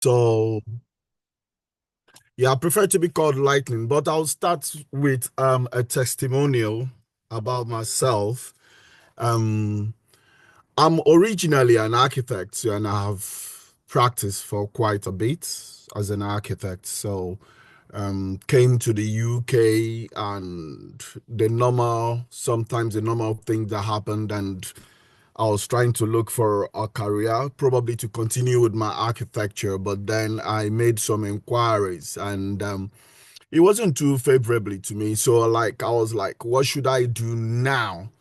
So yeah, I prefer to be called Lightning, but I'll start with a testimonial about myself. Um I'm originally an architect and I have practiced for quite a bit as an architect. So came to the UK and sometimes the normal thing that happened, and I was trying to look for a career, probably to continue with my architecture, but then I made some inquiries and it wasn't too favorably to me. So like I was like, what should I do now?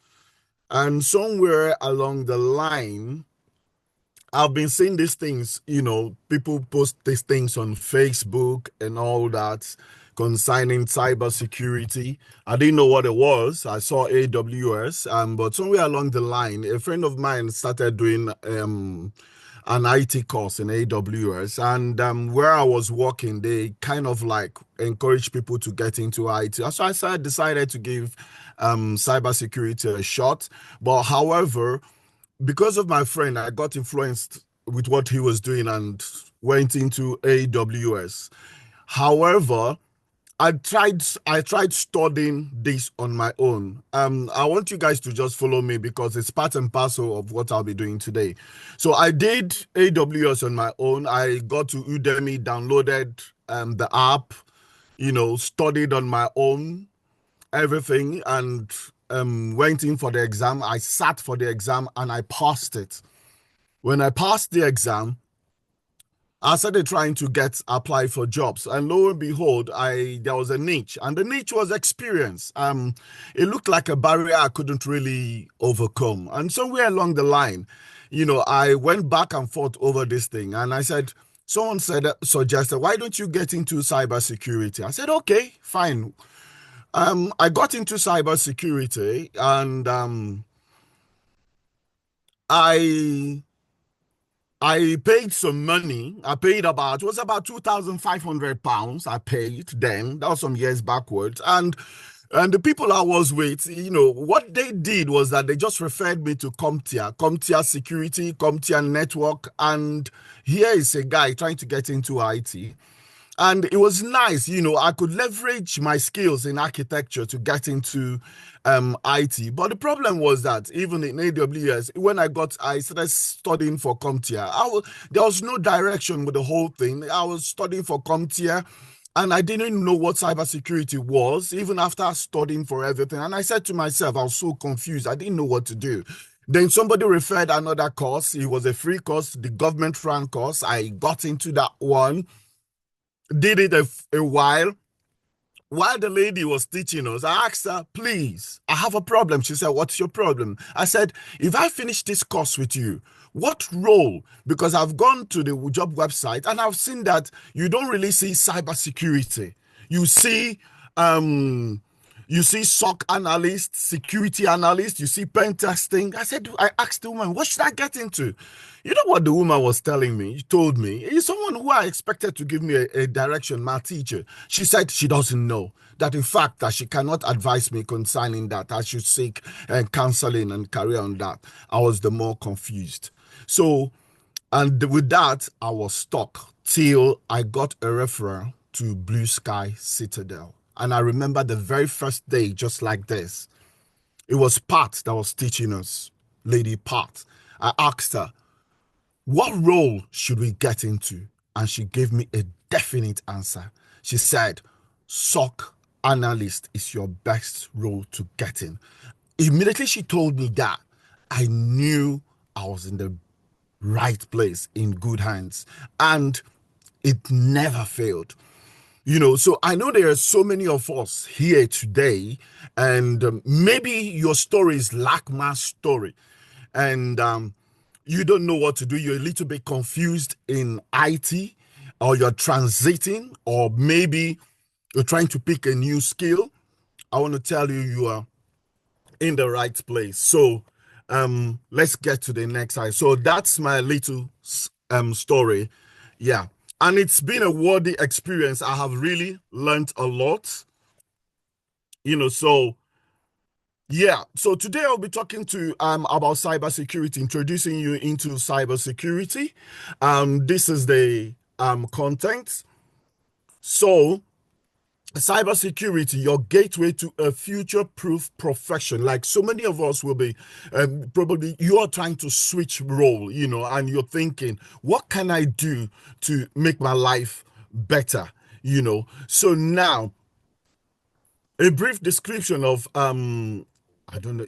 And somewhere along the line, I've been seeing these things, people post these things on Facebook and all that concerning cybersecurity. I didn't know what it was. I saw AWS, but somewhere along the line, a friend of mine started doing an IT course in AWS, and where I was working, they kind of like encourage people to get into IT. So decided to give cybersecurity a shot. But however, because of my friend, I got influenced with what he was doing and went into AWS. However, I tried studying this on my own. I want you guys to just follow me because it's part and parcel of what I'll be doing today. So I did AWS on my own. I got to Udemy, downloaded the app, studied on my own, everything, and went in for the exam. I sat for the exam and I passed it. When I passed the exam, I started trying to get apply for jobs, and lo and behold, I there was a niche, and the niche was experience. It looked like a barrier I couldn't really overcome, and somewhere along the line, I went back and forth over this thing, and I said, someone suggested, why don't you get into cybersecurity? I said, okay, fine. I got into cybersecurity, and I I paid some money. I paid about, it was about £2,500. I paid then. That was some years backwards. And the people I was with, what they did was that they just referred me to CompTIA Security, CompTIA Network. And here is a guy trying to get into IT. And it was nice, I could leverage my skills in architecture to get into IT. But the problem was that even in AWS, when I started studying for CompTIA, there was no direction with the whole thing. I was studying for CompTIA and I didn't know what cybersecurity was, even after studying for everything. And I said to myself, I was so confused. I didn't know what to do. Then somebody referred another course. It was a free course, the government ran course. I got into that one, did it a while. While the lady was teaching us, I asked her, please, I have a problem. She said, what's your problem? I said, if I finish this course with you, what role? Because I've gone to the job website and I've seen that you don't really see cybersecurity. You see um, you see SOC analyst, security analyst, you see pen testing. I asked the woman, what should I get into? You know what the woman was telling me? She told me, he's someone who I expected to give me a direction, my teacher. She said she doesn't know. That in fact, that she cannot advise me concerning that. I should seek counseling and carry on that. I was the more confused. So, and with that, I was stuck till I got a referral to BlueSky Citadel. And I remember the very first day, just like this. It was Pat that was teaching us, Lady Pat. I asked her, what role should we get into? And she gave me a definite answer. She said, SOC analyst is your best role to get in. Immediately she told me that, I knew I was in the right place, in good hands. And it never failed. So I know there are so many of us here today, and maybe your story is like my story, and you don't know what to do. You're a little bit confused in IT, or you're transiting, or maybe you're trying to pick a new skill. I want to tell you, you are in the right place. So let's get to the next side. So that's my little story. Yeah. And it's been a worthy experience. I have really learned a lot, so yeah. So today I'll be talking to about cybersecurity, introducing you into cybersecurity. This is the content. So cybersecurity, your gateway to a future-proof profession. Like so many of us will be, probably you are trying to switch role, and you're thinking, what can I do to make my life better? So now a brief description of I don't know,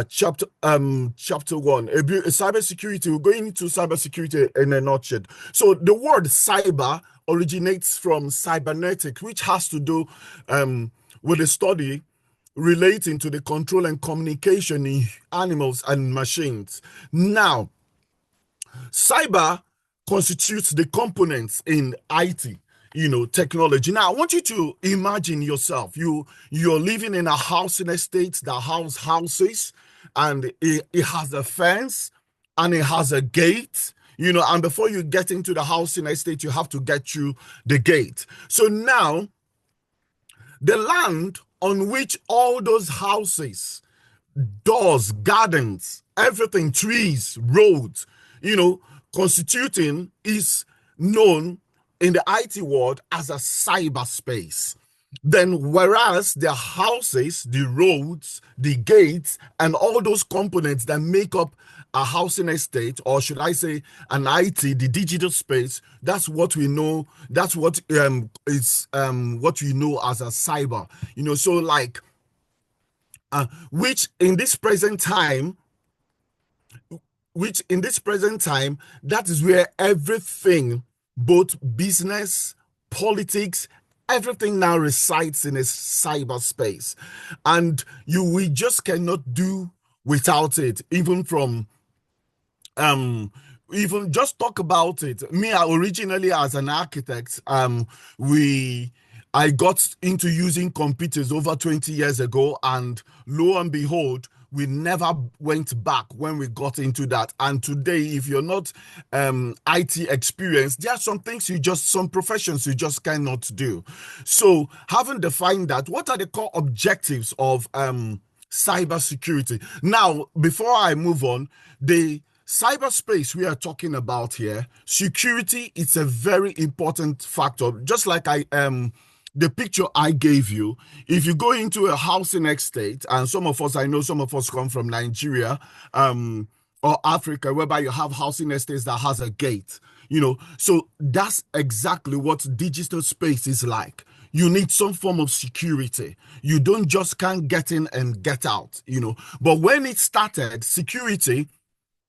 chapter one, cybersecurity. We're going into cybersecurity in a nutshell. So the word cyber originates from cybernetic, which has to do with the study relating to the control and communication in animals and machines. Now, cyber constitutes the components in IT, technology. Now, I want you to imagine yourself. You're living in a housing estate that house houses, and it has a fence and it has a gate. And before you get into the housing estate, you have to get through the gate. So now, the land on which all those houses, doors, gardens, everything, trees, roads, constituting is known in the IT world as a cyberspace. Then, whereas the houses, the roads, the gates, and all those components that make up a housing estate, or should I say an IT, the digital space, that's what we know. That's what is what we know as a cyber. So like, which in this present time, that is where everything, both business, politics, everything now resides in a cyberspace, and we just cannot do without it. Even just talk about it. Me, originally as an architect, I got into using computers over 20 years ago, and lo and behold, we never went back when we got into that. And today, if you're not IT experienced, there are some things some professions you just cannot do. So having defined that, what are the core objectives of cybersecurity? Now, before I move on, the cyberspace we are talking about here, security, it's a very important factor. Just like the picture I gave you, if you go into a housing estate, and I know some of us come from Nigeria or Africa, whereby you have housing estates that has a gate, so that's exactly what digital space is like. You need some form of security. You can't get in and get out, But when it started, security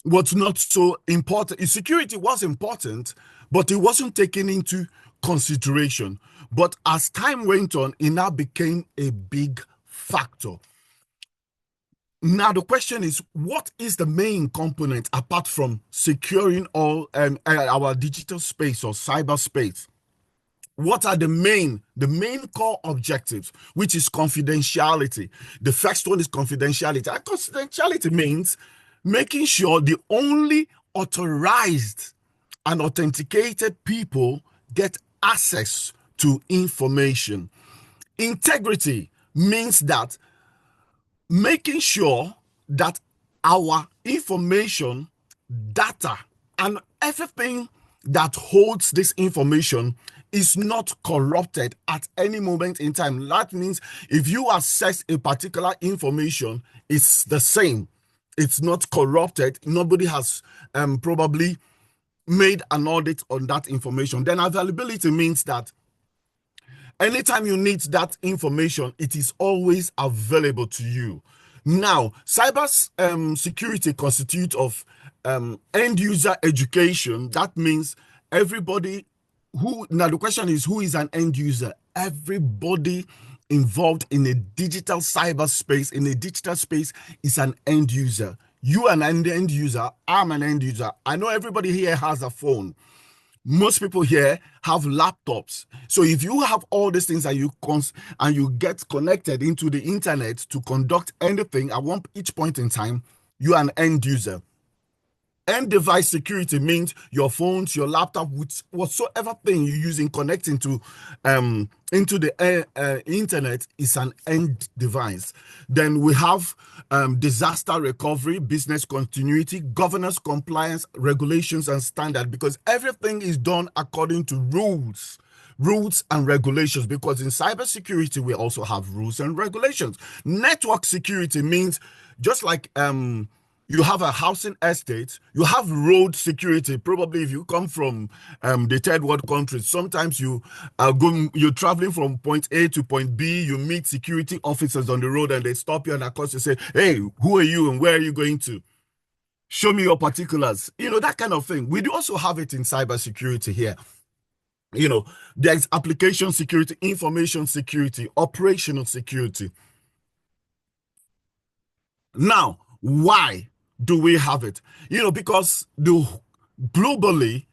was not so important. Security was important, but it wasn't taken into consideration. But as time went on, it now became a big factor. Now, the question is, what is the main component apart from securing all our digital space or cyberspace? What are the main core objectives, which is confidentiality? The first one is confidentiality. And confidentiality means making sure the only authorized and authenticated people get access to information. Integrity means that making sure that our information, data, and everything that holds this information is not corrupted at any moment in time. That means if you access a particular information, it's the same. It's not corrupted. Nobody has probably made an audit on that information. Then availability means that anytime you need that information, it is always available to you. Now, cyber security constitutes of end user education. That means everybody now the question is, who is an end user? Everybody involved in a digital cyberspace, in a digital space, is an end user. You are an end user. I'm an end user. I know everybody here has a phone. Most people here have laptops. So if you have all these things and you get connected into the internet to conduct anything at each point in time, you are an end user. end device security means your phones, your laptop, whatsoever thing you're using connecting to into the internet is an end device. Then we have disaster recovery, business continuity, governance, compliance, regulations, and standard, because everything is done according to rules and regulations, because in cybersecurity we also have rules and regulations. Network security means just like you have a housing estate, you have road security. Probably if you come from the third world countries, sometimes you're traveling from point A to point B, you meet security officers on the road and they stop you and of course they say, hey, who are you and where are you going to? Show me your particulars. That kind of thing. We do also have it in cybersecurity here. There's application security, information security, operational security. Now, why do we have it? Because globally,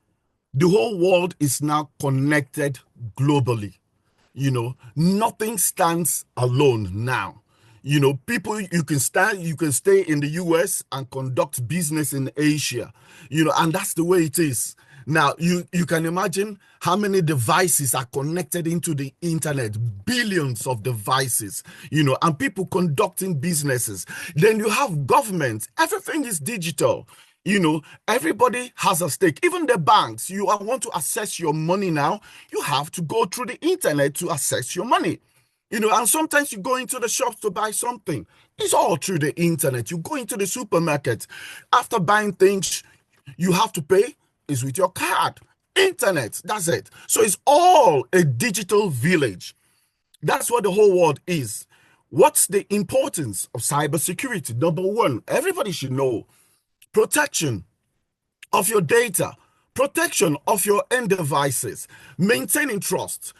the whole world is now connected globally. Nothing stands alone now. People, you can stay in the US and conduct business in Asia, and that's the way it is. Now, you can imagine how many devices are connected into the internet, billions of devices, and people conducting businesses. Then you have government, everything is digital. Everybody has a stake. Even the banks, you want to access your money now, you have to go through the internet to access your money. And sometimes you go into the shops to buy something. It's all through the internet. You go into the supermarket. After buying things, you have to pay. Is with your card. Internet, that's it. So it's all a digital village. That's what the whole world is. What's the importance of cybersecurity? Number one, everybody should know protection of your data, protection of your end devices, maintaining trust.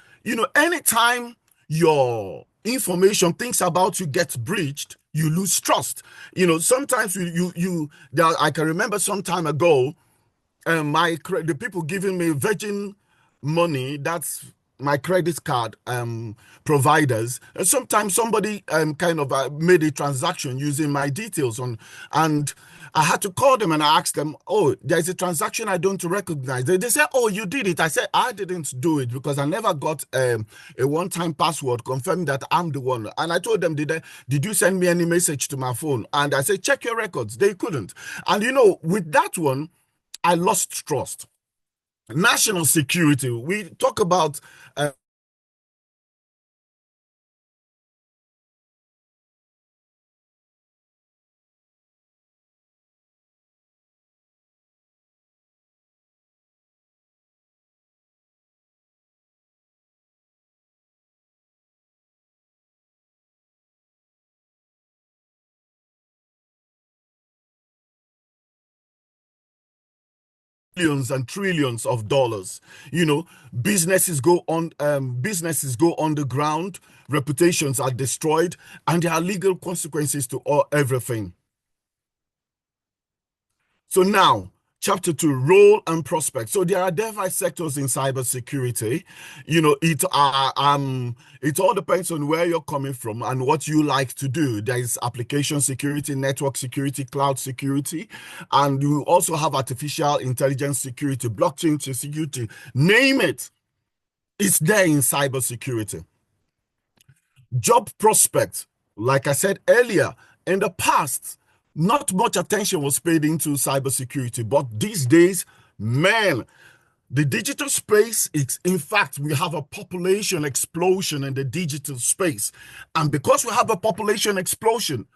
Anytime your information, things about you gets breached, you lose trust. Sometimes I can remember some time ago, the people giving me Virgin Money, that's my credit card providers. And sometimes somebody kind of made a transaction using my details and I had to call them and I asked them, oh, there's a transaction I don't recognize. They said, oh, you did it. I said, I didn't do it because I never got a one-time password confirming that I'm the one. And I told them, did you send me any message to my phone? And I said, check your records. They couldn't. And with that one, I lost trust. National security. We talk about billions and trillions of dollars. Businesses go underground, reputations are destroyed, and there are legal consequences to everything. So now, Chapter 2, role and prospect. So there are diverse sectors in cybersecurity. It all depends on where you're coming from and what you like to do. There is application security, network security, cloud security, and you also have artificial intelligence security, blockchain security, name it. It's there in cybersecurity. Job prospect, like I said earlier, in the past, not much attention was paid into cybersecurity, but these days, man, the digital space, in fact, we have a population explosion in the digital space. And because we have a population explosion,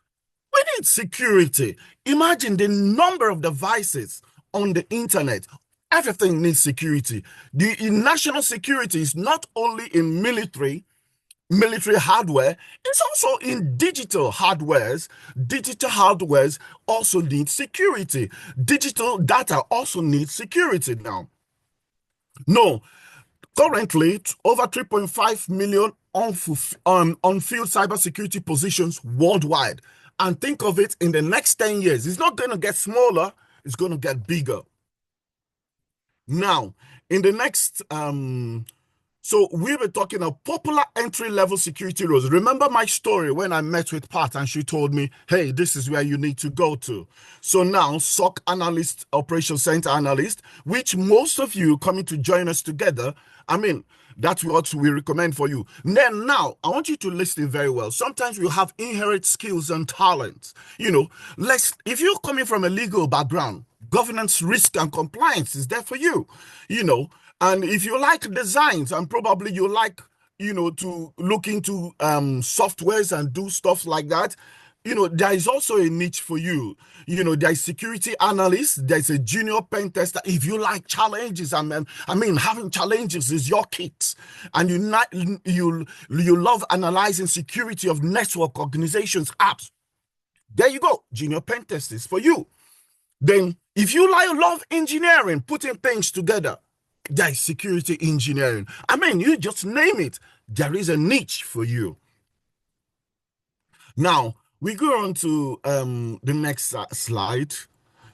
we need security. Imagine the number of devices on the internet. Everything needs security. The national security is not only in military hardware, it's also in digital hardwares. Digital hardwares also need security. Digital data also needs security now. No, currently over 3.5 million unfilled cybersecurity positions worldwide. And think of it, in the next 10 years, it's not going to get smaller, it's going to get bigger. Now, in the next So we were talking of popular entry-level security roles. Remember my story when I met with Pat and she told me, hey, this is where you need to go to. So now SOC analyst, operations center analyst, which most of you coming to join us together, I mean, that's what we recommend for you. Then now, I want you to listen very well. Sometimes we have inherent skills and talents. If you're coming from a legal background, governance, risk, and compliance is there for you. And if you like designs and probably you like, to look into softwares and do stuff like that, there is also a niche for you. There's security analysts, there's a junior pen tester. If you like challenges, having challenges is your kit. And you love analyzing security of network organizations, apps. There you go. Junior pen test is for you. Then, if you love engineering, putting things together, there is security engineering. You just name it. There is a niche for you. Now, we go on to the next slide.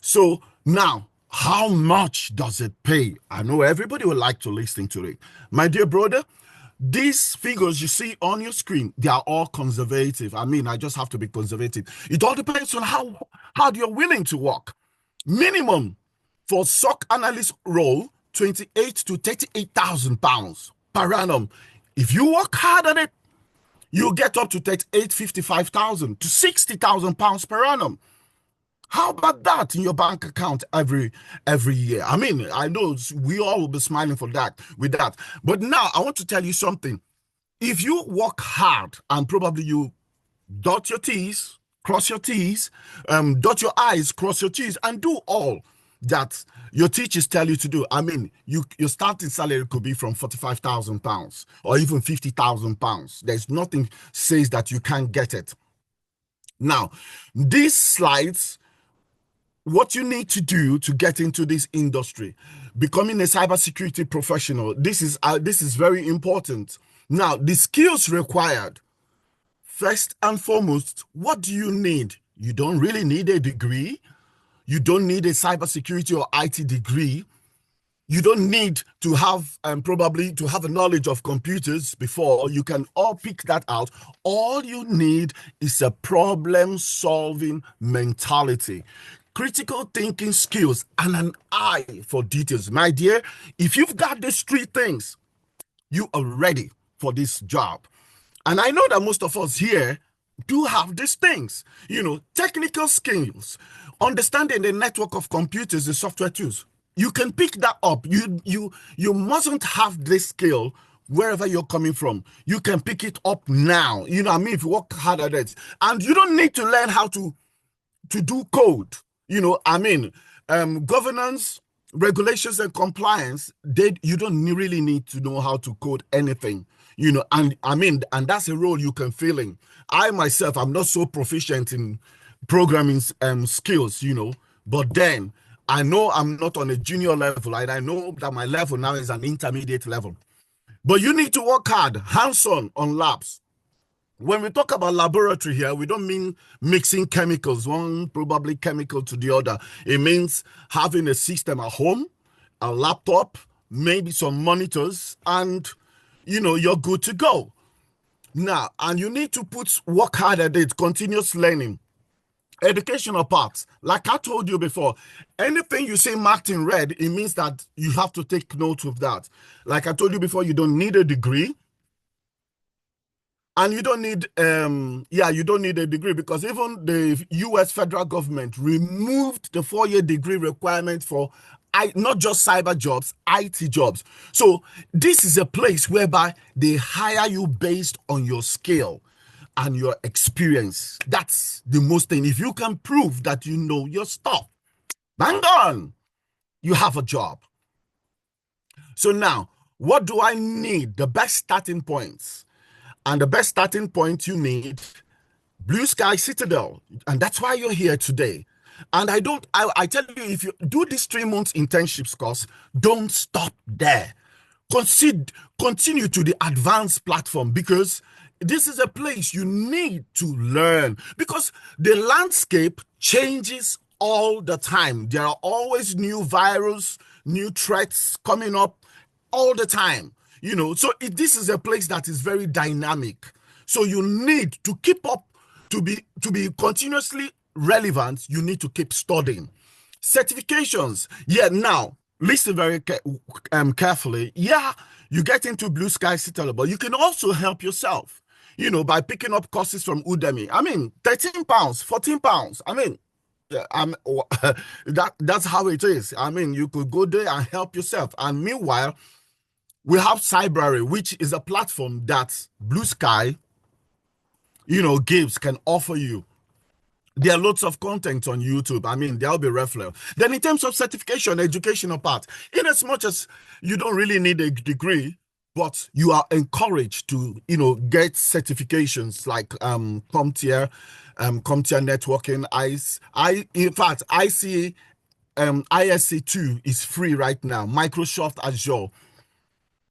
So now, how much does it pay? I know everybody would like to listen to it. My dear brother, these figures you see on your screen, they are all conservative. I just have to be conservative. It all depends on how hard you're willing to work. Minimum for SOC analyst role, 28 to 38,000 pounds per annum. If you work hard at it, you get up to 55,000 to 60,000 pounds per annum. How about that in your bank account every year? I know we all will be smiling with that. But now I want to tell you something. If you work hard and probably you dot your T's, cross your T's, dot your I's, cross your T's, and do all that your teachers tell you to do. Your starting salary could be from 45,000 pounds or even 50,000 pounds. There's nothing says that you can't get it. Now, these slides, what you need to do to get into this industry, becoming a cybersecurity professional, this is very important. Now, the skills required, first and foremost, what do you need? You don't really need a degree. You don't need a cybersecurity or IT degree. You don't need to have probably to have a knowledge of computers before. You can all pick that out. All you need is a problem-solving mentality, critical thinking skills, and an eye for details. My dear, if you've got these three things, you are ready for this job. And I know that most of us here do have these things, technical skills, understanding the network of computers, the software tools. You can pick that up. You mustn't have this skill wherever you're coming from. You can pick it up now. If you work hard at it. And you don't need to learn how to do code. Governance, regulations, and compliance, you don't really need to know how to code anything. And that's a role you can fill in. I myself, I'm not so proficient in programming skills, but then I know I'm not on a junior level, and I know that my level now is an intermediate level. But you need to work hard, hands-on on labs. When we talk about laboratory here, we don't mean mixing chemicals, one probably chemical to the other. It means having a system at home, a laptop, maybe some monitors, and you're good to go. Now, and you need to work hard at it, continuous learning. Educational parts, like I told you before, anything you say marked in red, it means that you have to take note of that. Like I told you before, you don't need a degree. And you don't need, you don't need a degree, because even the US federal government removed the 4-year degree requirement for not just cyber jobs, IT jobs. So this is a place whereby they hire you based on your skill and your experience. That's the most thing. If you can prove that you know your stuff, bang on, you have a job. So now, what do I need? The best starting points. And the best starting point you need, BlueSky Citadel. And that's why you're here today. And I tell you, if you do this 3 months internships course, don't stop there. Continue to the advanced platform, because this is a place you need to learn, because the landscape changes all the time. There are always new viruses, new threats coming up all the time. So this is a place that is very dynamic. So you need to keep up, to be continuously relevant. You need to keep studying. Certifications. Yeah, now listen very carefully. Yeah, you get into BlueSky Citadel, but you can also help yourself, by picking up courses from Udemy. I mean, £13, £14. I mean, that's how it is. I mean, you could go there and help yourself. And meanwhile, we have Cybrary, which is a platform that BlueSky, can offer you. There are lots of content on YouTube. I mean, there'll be referral. Then in terms of certification, educational part, in as much as you don't really need a degree, but you are encouraged to, get certifications like CompTIA, CompTIA networking, in fact, ISC2 is free right now, Microsoft Azure.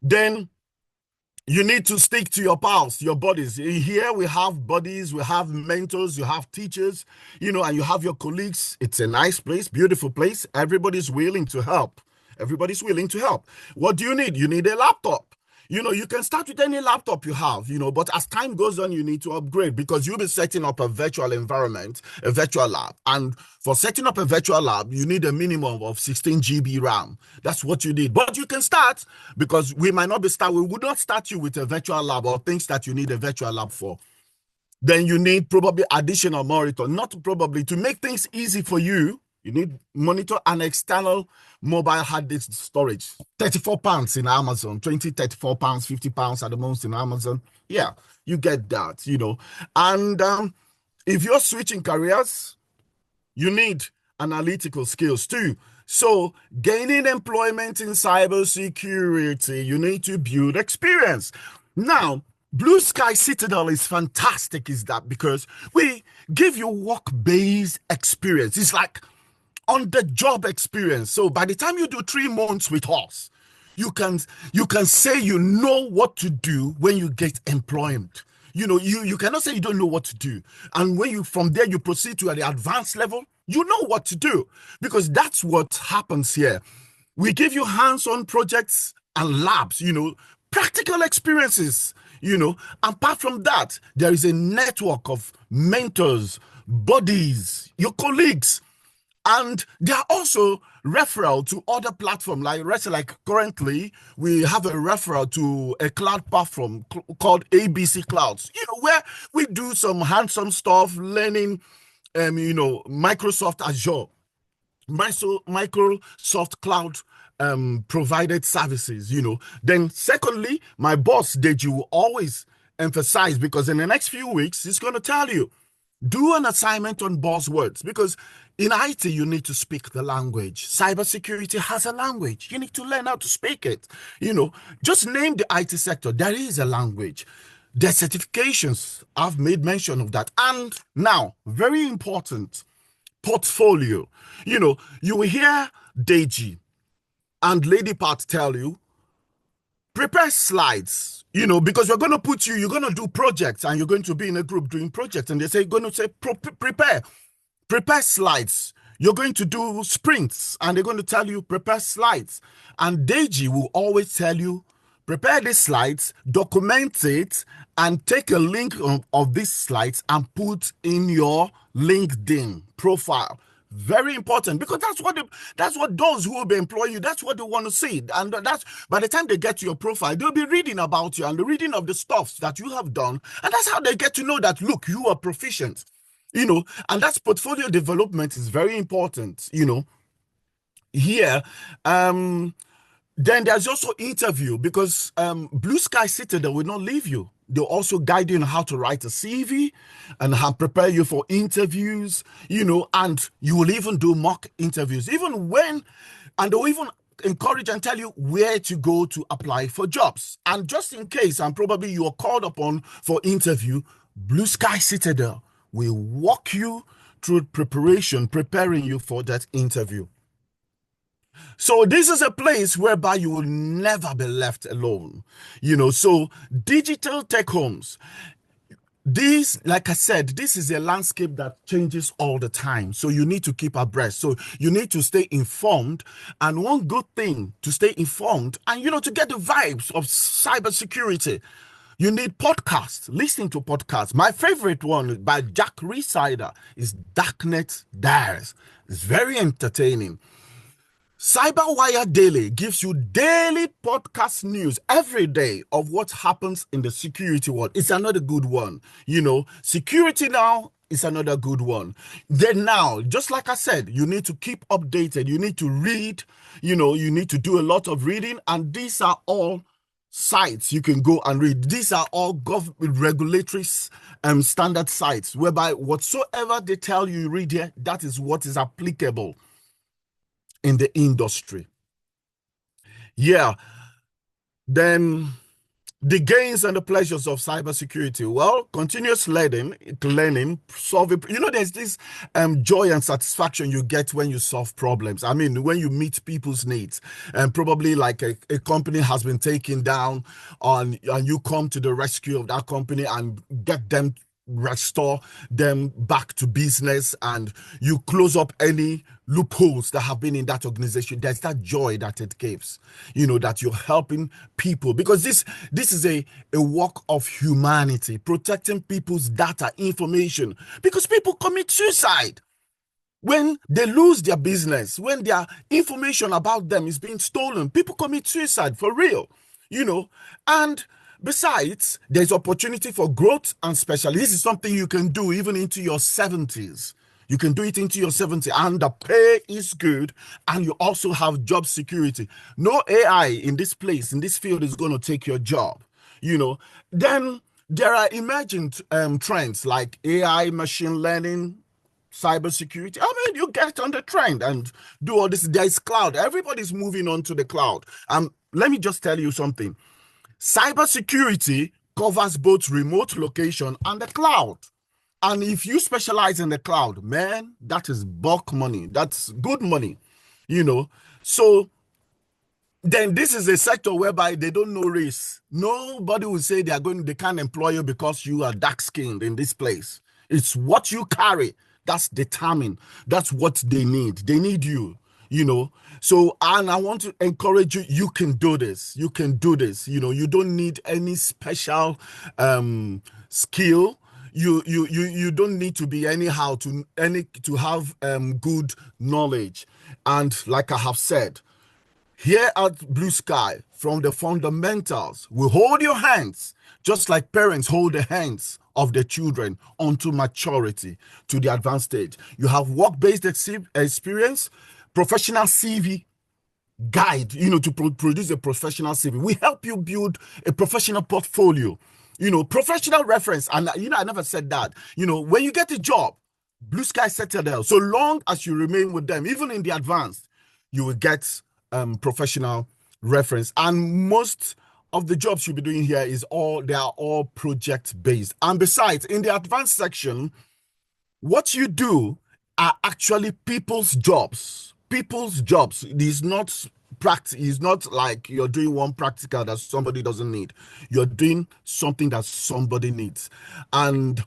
Then you need to stick to your pals, your buddies. Here we have buddies, we have mentors, you have teachers, and you have your colleagues. It's a nice place, beautiful place. Everybody's willing to help. Everybody's willing to help. What do you need? You need a laptop. You can start with any laptop you have, but as time goes on, you need to upgrade because you'll be setting up a virtual environment, a virtual lab. And for setting up a virtual lab, you need a minimum of 16 GB RAM. That's what you need. But you can start because we would not start you with a virtual lab or things that you need a virtual lab for. Then you need probably additional monitor, not probably, to make things easy for you. You need monitor and external mobile hard disk storage. £34 in Amazon, £34, £50 at the most in Amazon. Yeah, you get that, And if you're switching careers, you need analytical skills too. So gaining employment in cybersecurity, you need to build experience. Now, BlueSky Citadel is fantastic, is that because we give you work-based experience. It's like on-the-job experience. So by the time you do 3 months with us, you can say you know what to do when you get employed. You cannot say you don't know what to do. And when from there you proceed to the advanced level, you know what to do because that's what happens here. We give you hands-on projects and labs, practical experiences, Apart from that, there is a network of mentors, buddies, your colleagues. And there are also referral to other platforms like currently we have a referral to a cloud platform called ABC Clouds, where we do some hands-on stuff, learning, Microsoft Azure, Microsoft Cloud provided services, Then secondly, my boss, Deji, will always emphasize, because in the next few weeks, he's going to tell you, do an assignment on buzzwords, because in IT, you need to speak the language. Cybersecurity has a language. You need to learn how to speak it. Just name the IT sector. There is a language. The certifications, I've made mention of that. And now, very important, portfolio. You will hear Deji and Lady Pat tell you, prepare slides, because you're going to you're going to do projects and you're going to be in a group doing projects. And they're going to say, prepare slides. You're going to do sprints and they're going to tell you, prepare slides. And Deji will always tell you, prepare these slides, document it, and take a link of these slides and put in your LinkedIn profile. Very important, because that's what those who will be employing you, that's what they want to see. And that's by the time they get to your profile, they'll be reading about you and the reading of the stuff that you have done. And that's how they get to know that, look, you are proficient. And that's portfolio development is very important, here. Then there's also interview, because BlueSky Citadel will not leave you. They'll also guide you on how to write a CV and how prepare you for interviews, and you will even do mock interviews, and they'll even encourage and tell you where to go to apply for jobs. And just in case, and probably you are called upon for interview, BlueSky Citadel will walk you through preparing you for that interview. So this is a place whereby you will never be left alone. So digital tech homes, This, like I said, this is a landscape that changes all the time. So you need to keep abreast. So you need to stay informed. And one good thing to stay informed and, to get the vibes of cybersecurity, you need podcasts. Listening to podcasts. My favorite one by Jack Rhysider is Darknet Diaries. It's very entertaining. Cyberwire Daily gives you daily podcast news every day of what happens in the security world. It's another good one. Security now is another good one. Then now, just like I said, you need to keep updated. You need to read, you need to do a lot of reading. And these are all sites you can go and read. These are all government regulatory standard sites whereby whatsoever they tell you read here, that is what is applicable in the industry. Yeah. Then the gains and the pleasures of cybersecurity. Well, continuous learning, solving. There's this joy and satisfaction you get when you solve problems. I mean, when you meet people's needs, and probably like a company has been taken down, and you come to the rescue of that company and get them, restore them back to business, and you close up any loopholes that have been in that organization. There's that joy that it gives, that you're helping people, because this is a work of humanity, protecting people's data, information, because people commit suicide when they lose their business, when their information about them is being stolen. People commit suicide for real, and besides, there's opportunity for growth and specialization. This is something you can do even into your 70s. You can do it into your 70s, and the pay is good, and you also have job security. No AI in this place, in this field, is going to take your job. Then there are emerging trends like AI, machine learning, cybersecurity. I mean, you get on the trend and do all this. There's cloud. Everybody's moving on to the cloud. Let me just tell you something. Cybersecurity covers both remote location and the cloud. And if you specialize in the cloud, man, that is bulk money. That's good money, So then this is a sector whereby they don't know race. Nobody will say they can't employ you because you are dark-skinned in this place. It's what you carry that's determined. That's what they need. They need you. So, and I want to encourage you, you can do this. You can do this. You don't need any special skill. You don't need to be anyhow to have good knowledge. And like I have said, here at Blue Sky, from the fundamentals, we hold your hands just like parents hold the hands of their children onto maturity, to the advanced stage. You have work-based experience, professional CV guide, to produce a professional CV. We help you build a professional portfolio, professional reference. And, I never said that. When you get a job, BlueSky Citadel, so long as you remain with them, even in the advanced, you will get professional reference. And most of the jobs you'll be doing here they are all project based. And besides, in the advanced section, what you do are actually people's jobs. People's jobs. It is not practice. It's not like you're doing one practical that somebody doesn't need. You're doing something that somebody needs. And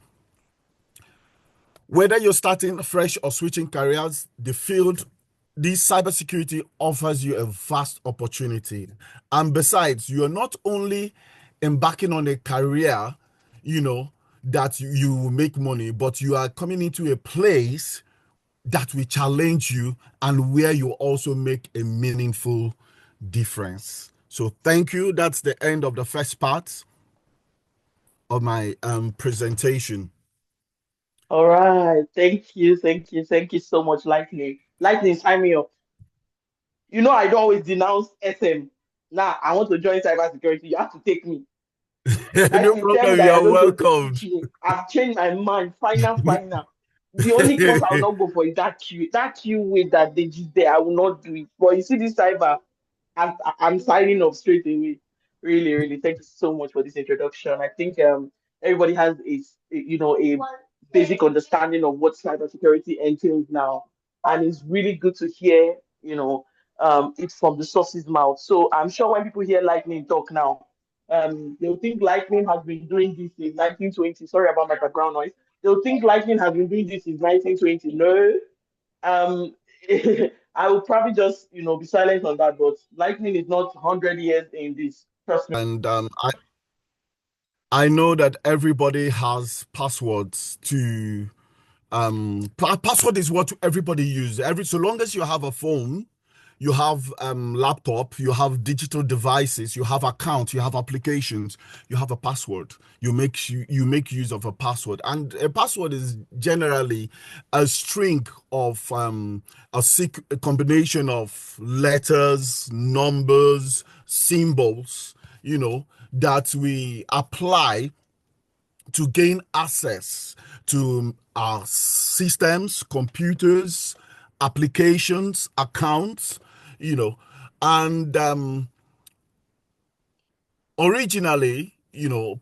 whether you're starting fresh or switching careers, this cybersecurity offers you a vast opportunity. And besides, you're not only embarking on a career, that you will make money, but you are coming into a place that will challenge you and where you also make a meaningful difference. So thank you. That's the end of the first part of my presentation. All right. Thank you. Thank you. Thank you so much, Lightning. Lightning, sign me up. I don't always denounce SM. Now, I want to join cybersecurity. You have to take me. No Lightning, tell me problem. that you're You're going to welcome. teach me. I've changed my mind. Final, final. The only course I will not go for is that Q. That Q way that they did there, I will not do it. But you see this cyber, I'm signing up straight away. Really, really. Thank you so much for this introduction. I think everybody has a basic understanding of what cybersecurity entails now. And it's really good to hear, it from the source's mouth. So I'm sure when people hear Lightning talk now, They'll think Lightning has been doing this in 1920. Sorry about my background noise. They'll think Lightning has been doing this in 1920. No, um, I will probably just be silent on that. But Lightning is not 100 years in this. Trust me. And I know that everybody has passwords to password is what everybody uses. So long as you have a phone, you have laptop, you have digital devices, you have accounts, you have applications, you have a password. You make use of a password, and a password is generally a string of a combination of letters, numbers, symbols, that we apply to gain access to our systems, computers, applications, accounts, and originally,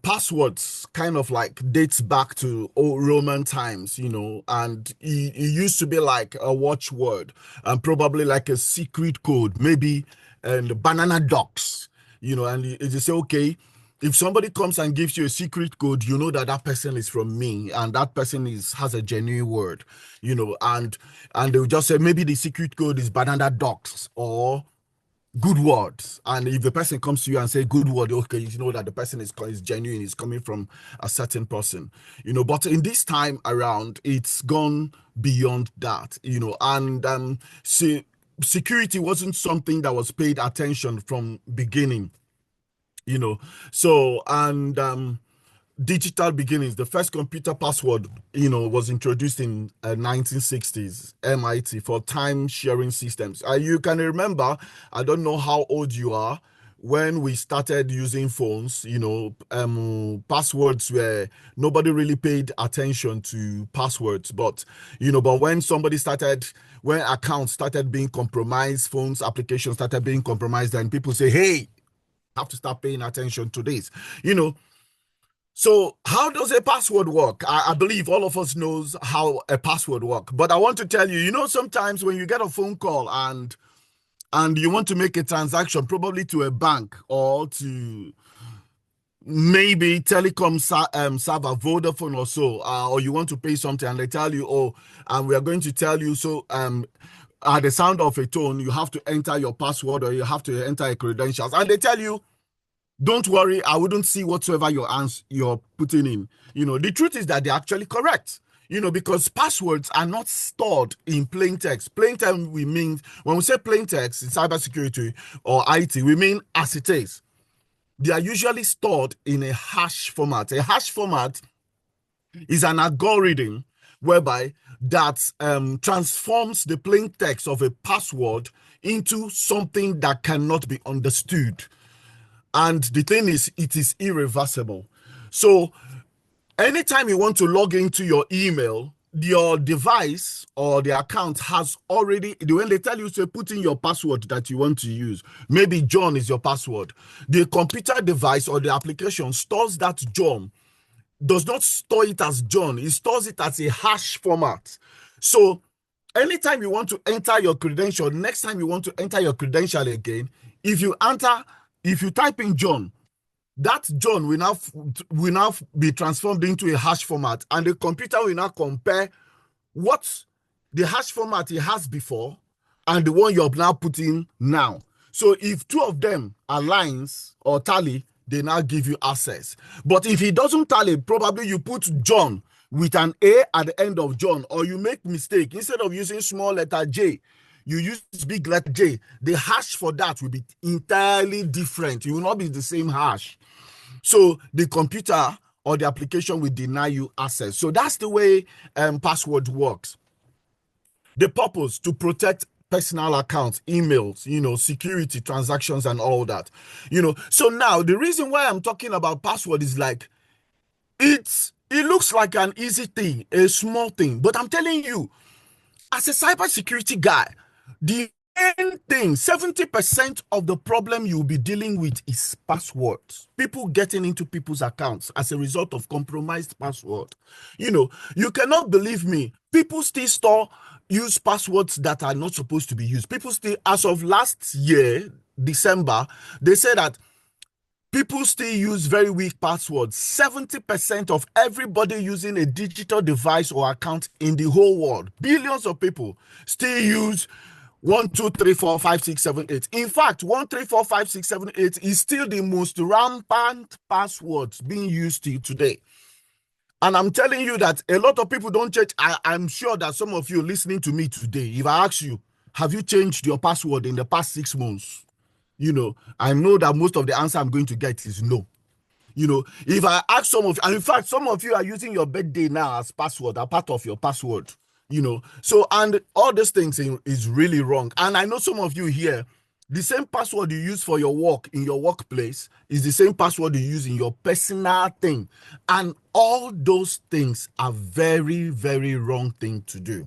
passwords kind of like dates back to old Roman times, and it used to be like a watchword and probably like a secret code, maybe and banana docs, and you say, okay, if somebody comes and gives you a secret code, you know that that person is from me, and that person has a genuine word, and they'll just say maybe the secret code is banana docs or good words. And if the person comes to you and say good word, okay, you know that the person is genuine, is coming from a certain person, but in this time around, it's gone beyond that, and security wasn't something that was paid attention from beginning. So, and digital beginnings, the first computer password, was introduced in 1960s, MIT, for time sharing systems. You can remember, I don't know how old you are, when we started using phones, passwords were, nobody really paid attention to passwords, but when when accounts started being compromised, phones, applications started being compromised, and people say, hey, have to start paying attention to this, So how does a password work? I believe all of us knows how a password works, but I want to tell you, sometimes when you get a phone call and you want to make a transaction, probably to a bank or to maybe telecom server, Vodafone or so, or you want to pay something and they tell you, oh, and we are going to tell you, so at the sound of a tone, you have to enter your password or you have to enter your credentials. And they tell you, don't worry, I wouldn't see whatsoever you're putting in. The truth is that they're actually correct. Because passwords are not stored in plain text. Plain text, when we say plain text in cybersecurity or IT, we mean as it is. They are usually stored in a hash format. A hash format is an algorithm whereby that transforms the plain text of a password into something that cannot be understood. And the thing is, it is irreversible. So anytime you want to log into your email, your device or the account has already, when they tell you to put in your password that you want to use, maybe John is your password, the computer device or the application stores that John, does not store it as John, it stores it as a hash format. So anytime you want to enter your credential, next time you want to enter your credential again, if you type in John, that John will now be transformed into a hash format, and the computer will now compare what the hash format it has before and the one you're now putting now. So if two of them aligns or tally, they now give you access. But if it doesn't tally, probably you put John with an A at the end of John, or you make mistake. Instead of using small letter J, you use big letter J. The hash for that will be entirely different. It will not be the same hash. So the computer or the application will deny you access. So that's the way password works. The purpose, to protect personal accounts, emails, security, transactions, and all that. So now the reason why I'm talking about password is like, it looks like an easy thing, a small thing, but I'm telling you, as a cybersecurity guy, the main thing, 70% of the problem you'll be dealing with is passwords. People getting into people's accounts as a result of compromised password. You cannot believe me. People still use passwords that are not supposed to be used. People still, as of last year, December, they said that People still use very weak passwords. 70% of everybody using a digital device or account in the whole world, billions of people, still use 1, 2, 3, 4, 5, 6, 7, 8. In fact, 1, 3, 4, 5, 6, 7, 8 is still the most rampant passwords being used till today. And I'm telling you that a lot of people don't change. I'm sure that some of you listening to me today, if I ask you, have you changed your password in the past 6 months? I know that most of the answer I'm going to get is no. If I ask some of you, and in fact, some of you are using your birthday now as password, a part of your password, So, and all these things is really wrong. And I know some of you here, the same password you use for your work in your workplace is the same password you use in your personal thing. And all those things are very, very wrong thing to do.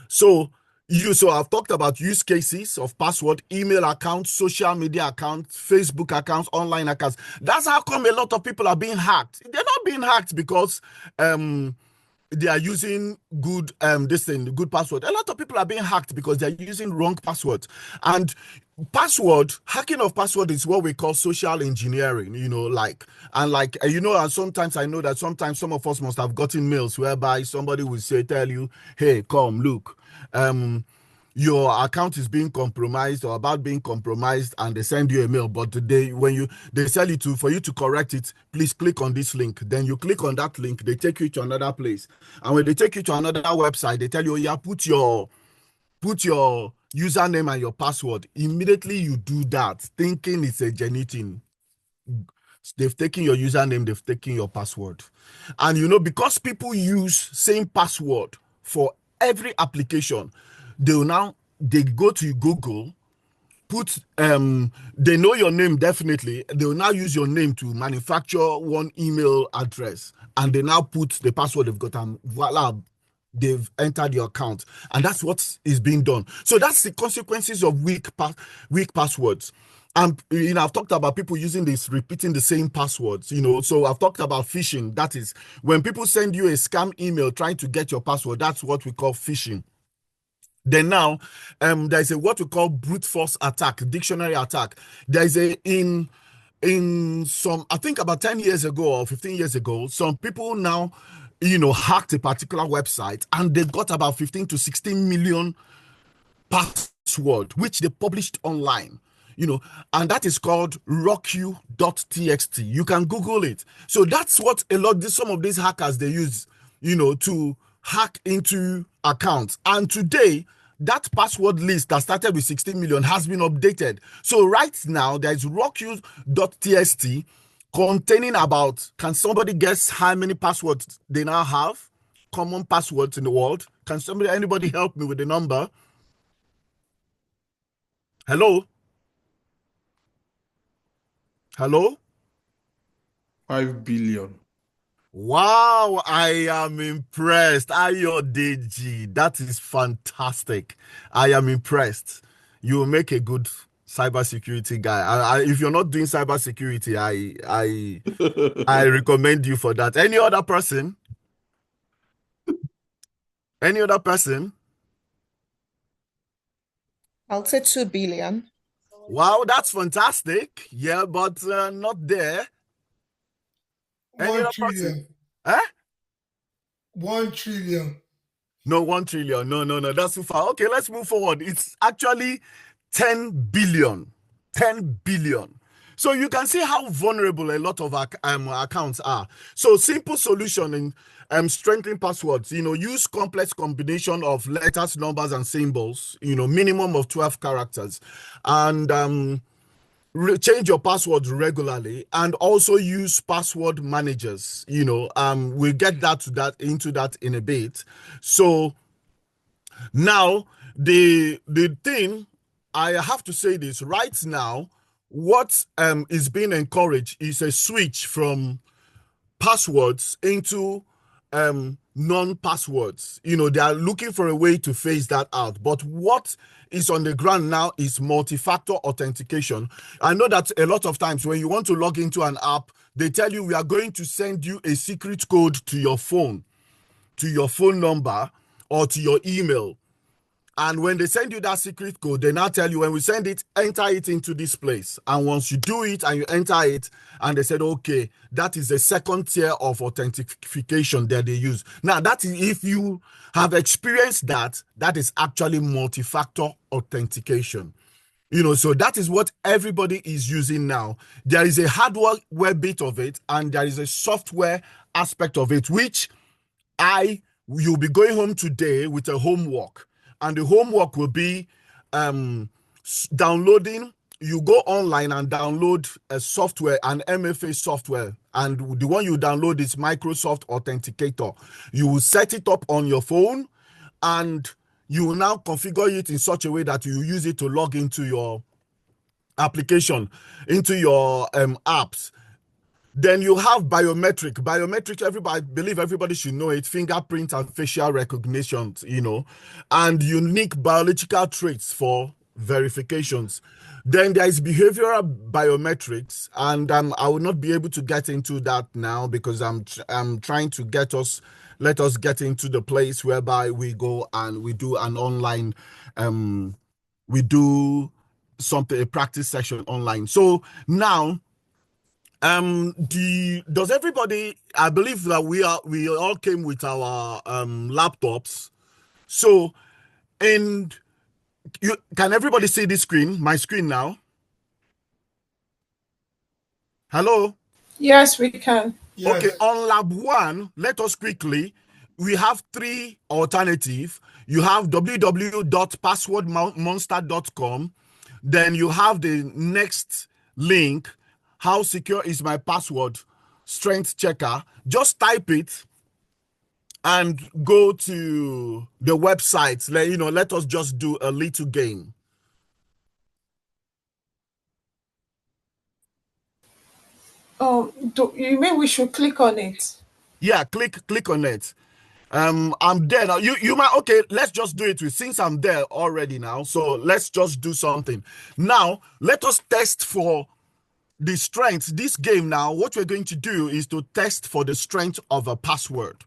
So I've talked about use cases of password, email accounts, social media accounts, Facebook accounts, online accounts. That's how come a lot of people are being hacked. They're not being hacked because they are using good good password. A lot of people are being hacked because they're using wrong passwords. And hacking of password is what we call social engineering, and sometimes I know that sometimes some of us must have gotten mails whereby somebody will tell you, hey, come, look, your account is being compromised or about being compromised, and they send you a mail, but they tell you for you to correct it, please click on this link. Then you click on that link, they take you to another place, and when they take you to another website, they tell you, yeah, put your username and your password. Immediately you do that thinking it's a genuine thing. They've taken your username, they've taken your password. And because people use same password for every application, they go to Google, they know your name definitely. They will now use your name to manufacture one email address, and they now put the password they've got, and voila, they've entered your account. And that's what is being done. So that's the consequences of weak passwords. And I've talked about people repeating the same passwords. So I've talked about phishing. That is when people send you a scam email trying to get your password. That's what we call phishing. Then now, there's what we call brute force attack, dictionary attack. There's in some, I think about 10 years ago or 15 years ago, some people now, hacked a particular website, and they got about 15 to 16 million password, which they published online. And that is called 𝐂𝐎𝐍𝐍𝐄𝐂𝐓. You can Google it. So that's what some of these hackers, they use, to hack into accounts. And today, that password list that started with 16 million has been updated. So right now, there's 𝐂𝐿𝐍𝐍𝐄𝐂𝐓 containing about, can somebody guess how many passwords they now have? Common passwords in the world. Can anybody help me with the number? Hello? Hello? 5 billion. Wow, I am impressed. Ayodeji, that is fantastic. I am impressed. You will make a good cybersecurity guy. If you're not doing cybersecurity, I recommend you for that. Any other person? Any other person? I'll say 2 billion. Wow, that's fantastic. Yeah, but not there. 1 trillion. Huh? 1 trillion. No, 1 trillion. No, that's too far. Okay, let's move forward. It's actually 10 billion. 10 billion. So you can see how vulnerable a lot of accounts are. So simple solution in strengthening passwords, use complex combination of letters, numbers, and symbols, minimum of 12 characters. And change your passwords regularly, and also use password managers. We'll get into that in a bit. So now the thing, I have to say this right now, what is being encouraged is a switch from passwords into non-passwords. They are looking for a way to phase that out. But what is on the ground now is multi-factor authentication. I know that a lot of times when you want to log into an app, they tell you, we are going to send you a secret code to your phone number, or to your email. And when they send you that secret code, they now tell you, when we send it, enter it into this place. And once you do it and you enter it, and they said, okay, that is the second tier of authentication that they use. Now, that is, if you have experienced that, that is actually multi-factor authentication. So that is what everybody is using now. There is a hardware bit of it, and there is a software aspect of it, which you'll be going home today with a homework. And the homework will be downloading. You go online and download a software, an MFA software. And the one you download is Microsoft Authenticator. You will set it up on your phone, and you will now configure it in such a way that you use it to log into your application, into your apps. Then you have biometric. Biometric, I believe everybody should know it, fingerprint and facial recognition, and unique biological traits for verifications. Then there is behavioral biometrics, and I will not be able to get into that now because I'm trying to let us get into the place whereby we go and we do an online, we do a practice session online. So now, does everybody, I believe that we all came with our laptops. So, can everybody see this screen, my screen now? Hello? Yes, we can. Yes. Okay, on lab 1, let us quickly, we have 3 alternatives. You have www.passwordmonster.com. Then you have the next link, how secure is my password, strength checker. Just type it and go to the website. Let us just do a little game. Oh, you mean we should click on it? Yeah, click on it. I'm there now. You might, okay, let's just do it since I'm there already now. So let's just do something. Now, let us test for the strength. This game now, what we're going to do is to test for the strength of a password.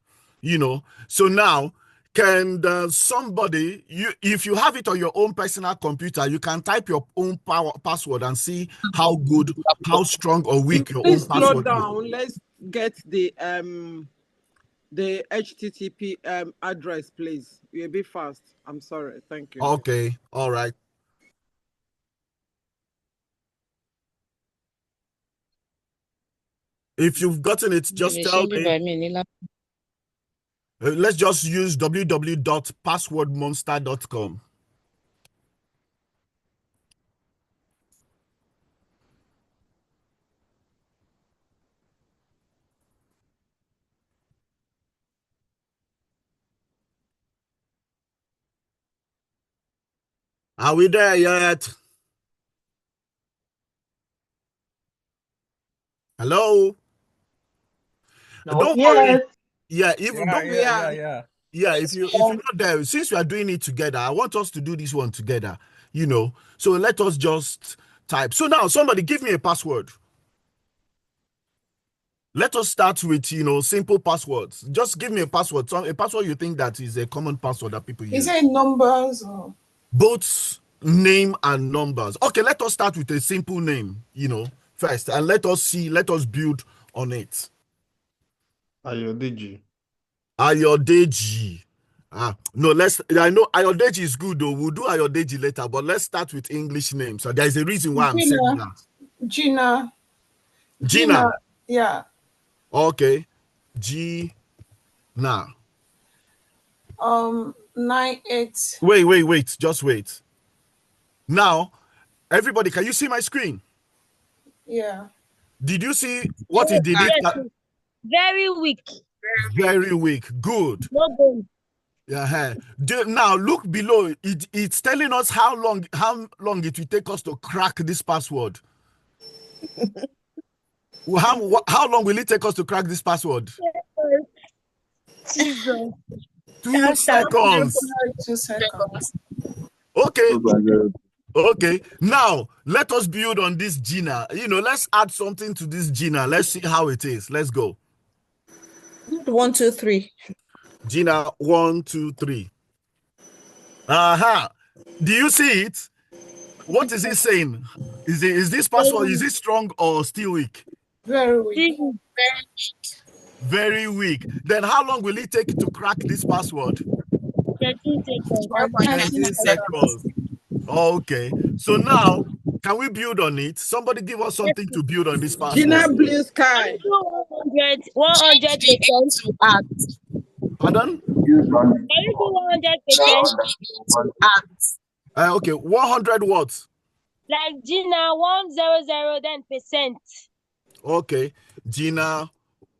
So now, can somebody, if you have it on your own personal computer, you can type your own password and see how good, how strong or weak your own Please slow password down. is. Let's get the HTTP address, please. You're a bit fast. I'm sorry. Thank you. Okay, all right. If you've gotten it, just tell me. Let's just use www.passwordmonster.com. Are we there yet? Hello? Don't worry. Yeah, if you're not there, since we are doing it together, I want us to do this one together, So let us just type. So now somebody give me a password. Let us start with, simple passwords. Just give me a password. A password you think that is a common password that people use. Is it numbers or? Both name and numbers. Okay, let us start with a simple name, first. And let us build on it. Ayodeji. Ayodeji. No, I know Ayodeji is good though. We'll do Ayodeji later, but let's start with English names. So there's a reason why I'm saying that. Gina. Yeah. Okay. Gina. 98. Wait. Just wait. Now, everybody, can you see my screen? Yeah. Did you see what it did? Yes. Very weak. Very weak. Good. Yeah. Now look below. It's telling us how long it will take us to crack this password. How long will it take us to crack this password? 2 seconds. 2 seconds. Okay. Now let us build on this Gina. Let's add something to this Gina. Let's see how it is. Let's go. 1, 2, 3. Gina, 1, 2, 3. Do you see it? What is it saying? Is this password, is it strong or still weak? Very weak. Very weak. Then how long will it take to crack this password? 13 seconds. 13 seconds. Okay. So now, can we build on it? Somebody give us something to build on this Gina password. Blue Sky. 100%. Pardon? Can you do 100%? Okay, 100 watts. Like Gina 100 then percent. Okay, Gina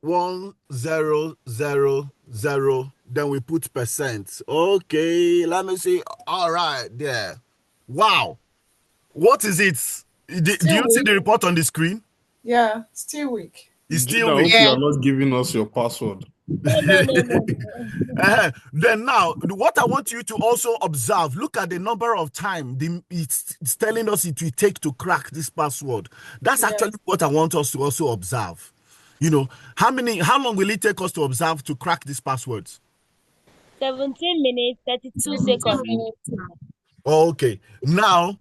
1000, then we put percent. Okay, let me see. All right, there. Wow. What is it? Do you see the report on the screen? Yeah, still weak. It's Gina, still I hope weak. you are not giving us your password. No. Then now, what I want you to also observe, look at the number of time it's telling us it will take to crack this password. That's actually what I want us to also observe. You know, how long will it take us to observe to crack these passwords? 17 minutes, 32 seconds. Okay, now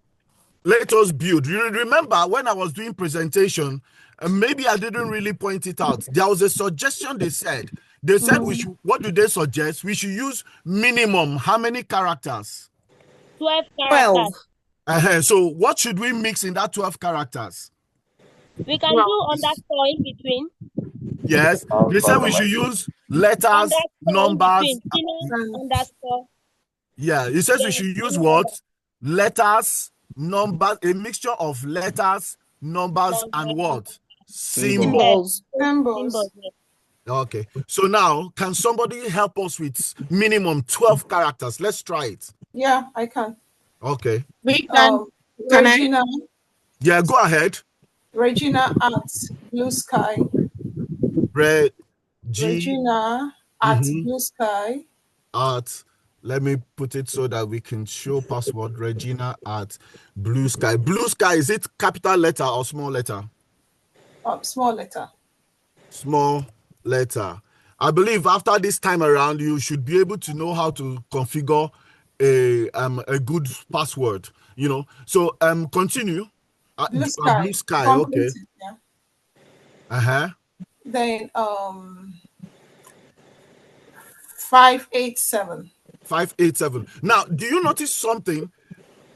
let us build. You remember when I was doing presentation, maybe I didn't really point it out. There was a suggestion they said. They said we should, what do they suggest? We should use minimum how many characters? 12 characters. So what should we mix in that 12 characters? We can do underscore in between. Yes, they said we should use letters, Underscore numbers. in between. Underscore. Yeah, it says we should use what? Letters, numbers, a mixture of letters, numbers, and what? Symbols. Symbols. Okay, so now can somebody help us with minimum 12 characters? Let's try it. Yeah, I can. Okay. Regina. Yeah, go ahead. Regina at BlueSky. Regina at BlueSky. Let me put it so that we can show password. Regina at BlueSky. BlueSky, is it capital letter or small letter? Small letter. Small letter. I believe after this time around, you should be able to know how to configure a good password. You know. So continue. BlueSky. Okay. Yeah. Then 587. 587. Now, do you notice something?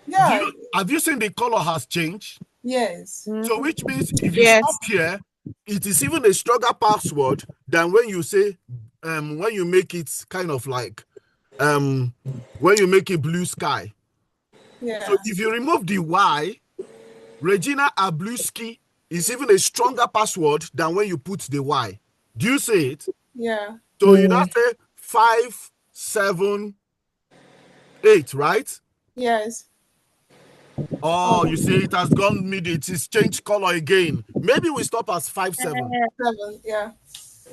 Yeah. Have you seen the color has changed? Yes. So which means if you stop here, it is even a stronger password than when you say when you make it kind of like when you make it BlueSky. Yeah. So if you remove the Y, Regina at BlueSky is even a stronger password than when you put the Y. Do you see it? Yeah. So you now say 578, right? Yes. Oh, you see, it has gone midi. It is changed color again. Maybe we stop as 57. 7, yeah.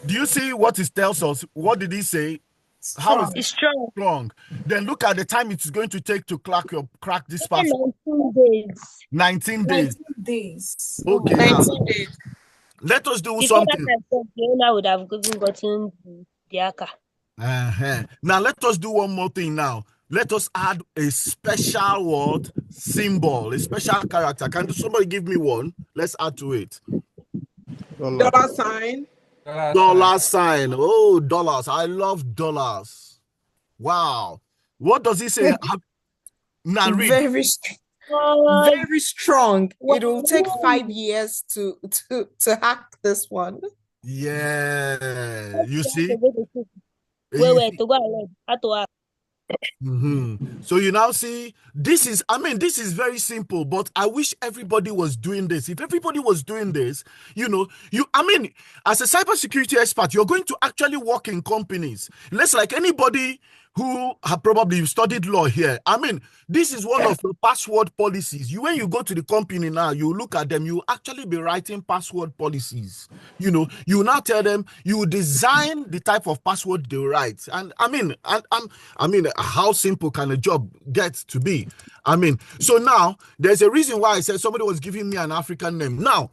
Do you see what it tells us? What did he say? Strong. How is it strong? Then look at the time it's going to take to crack this password. 19 days. 19 days. 19 days. Okay, 19 days. Let us do Before something. that, the owner would have gotten the ACA. Now let us do one more thing now. Let us add a special word, symbol, a special character. Can somebody give me one? Let's add to it. Dollar sign. Dollar sign. Oh, dollars. I love dollars. Wow. What does he say? Now read. Very strong. It will take 5 years to hack this one. Yeah. You see? Wait, to go ahead. So you now see, this is very simple, but I wish everybody was doing this. If everybody was doing this, as a cybersecurity expert, you're going to actually work in companies. Less like anybody who have probably studied law here. This is one of the password policies. When you go to the company now, you look at them, you actually be writing password policies. You now tell them, you design the type of password they write. And how simple can a job get to be? So now there's a reason why I said somebody was giving me an African name. Now,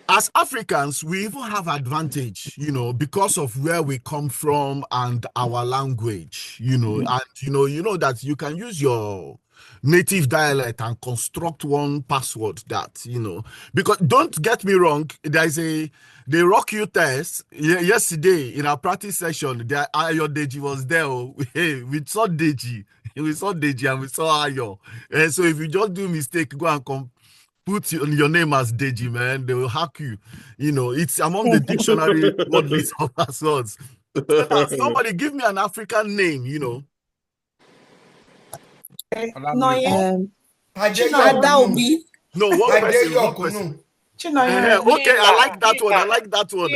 as Africans, we even have advantage, you know, because of where we come from and our language, you know, and you know that you can use your native dialect and construct one password that, you know, because don't get me wrong, there's the rock you test yesterday in our practice session. Ayo Deji was there. Hey, we saw Deji and we saw Ayo. And so if you just do mistake, go and put your name as Deji, man. They will hack you. You know, it's among the dictionary word list of passwords. So now, somebody give me an African name, you know. No, yeah. Adaobi. No, one person. Okay, I like that one. I like that one.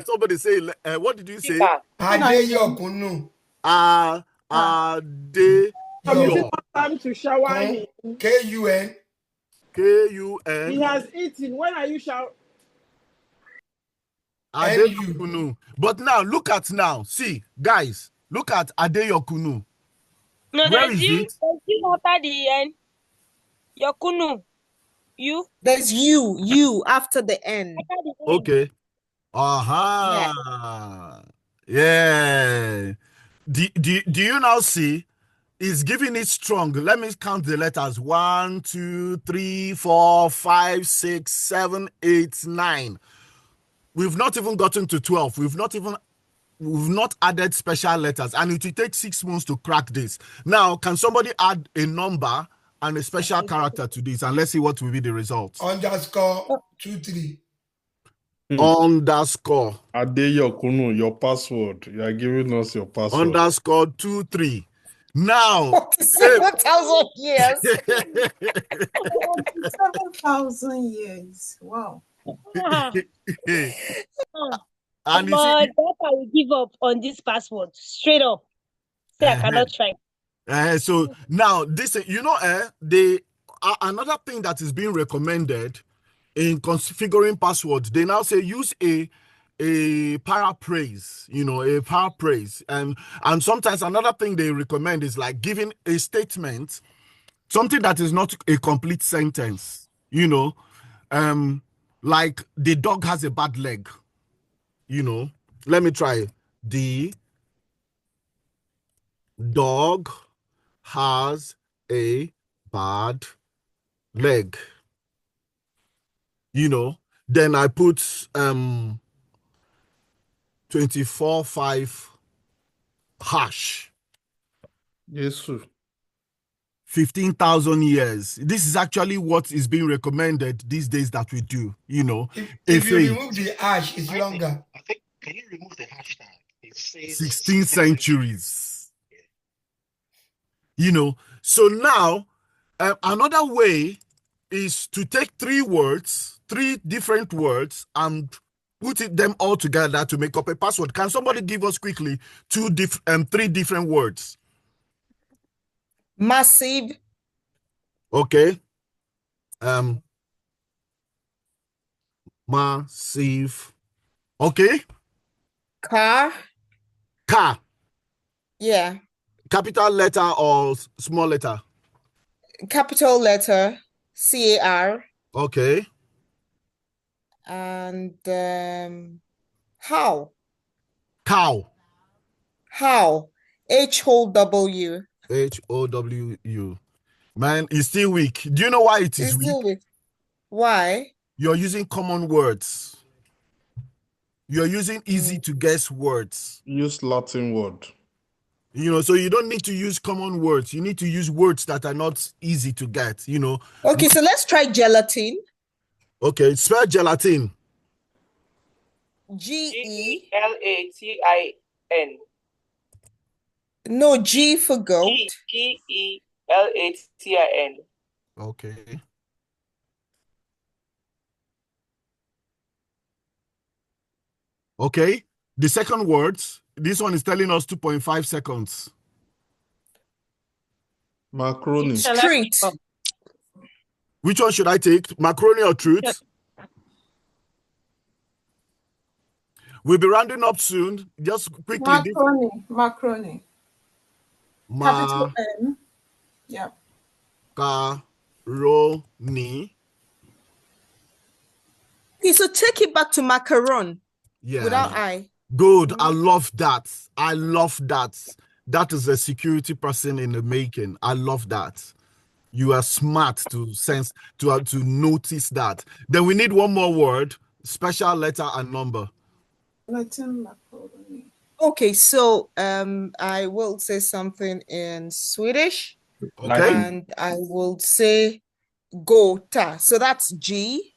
Somebody say, what did you say? Adeyokunu. Adeyo. Time to shower him. K-U-N. K-U-N. He has eaten. When are you shower? Adeyokunu. But now, look at now. See, guys, look at Adeyokunu. No, Where is it? There's you after the end. Yokunu. You. There's you after the N. After the end. Okay. Aha. Yeah. Do you now see? It's giving it strong. Let me count the letters. 1, 2, 3, 4, 5, 6, 7, 8, 9. We've not even gotten to 12. We've not added special letters, and it will take 6 months to crack this. Now, can somebody add a number and a special character to this, and let's see what will be the results. _23. Underscore. Adeyokunu, your password. You are giving us your password. Underscore 23. Now, 47,000 years. 7,000 years. Wow. And you But see, that I will give up on this password straight up. Say I cannot try. so now this, you know, another thing that is being recommended in configuring passwords, they now say use a paraphrase, you know, a paraphrase, and sometimes another thing they recommend is like giving a statement, something that is not a complete sentence, you know, like the dog has a bad leg, you know. Let me try. The dog has a bad leg, you know. Then I put 24/5 hash. Yes, sir. 15,000 years. This is actually what is being recommended these days that we do, you know. If you remove the hash, it's longer. I think, can you remove the hashtag? It says 16 centuries. You know, so now another way is to take 3 different words, and put them all together to make up a password. Can somebody give us quickly 3 different words? Massive. Okay. Massive. Okay. Car. Yeah. Capital letter or small letter? Capital letter. CAR. Okay. And how? Cow. How? HOW. HOWU. Man, it's still weak. Do you know why it is It's weak? still weak. Why? You're using common words. You're using easy to guess words. Use Latin word. You know, so you don't need to use common words. You need to use words that are not easy to get, you know. Okay, so let's try gelatin. Okay, spell gelatin. GELATIN. No, G for goat. GELATIN. Okay. Okay. The second words, this one is telling us 2.5 seconds. Macaroni. Street. Which one should I take? Macaroni or truth? We'll be rounding up soon. Just quickly. Macaroni. Capital M. Yeah. Macaroni. Okay, so take it back to macaron Yeah. without I. Good. I love that. I love that. That is a security person in the making. I love that. You are smart to sense to notice that. Then we need one more word, special letter and number. Latin macaroni. Okay, so I will say something in Swedish. Okay. And I will say gota. So that's G.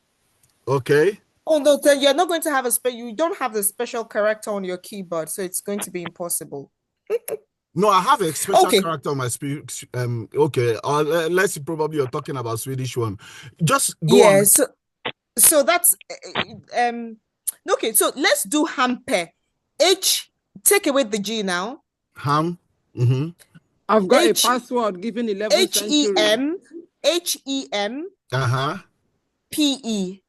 Okay. Oh no, then you're not going to have you don't have the special character on your keyboard, so it's going to be impossible. No, I have a special character on my speech. Okay. Let's probably you're talking about Swedish one. Just go on. So that's okay. So let's do hamper. H. Take away the G now. Ham. Mm-hmm. I've got a password given 11th century. HEM. PE.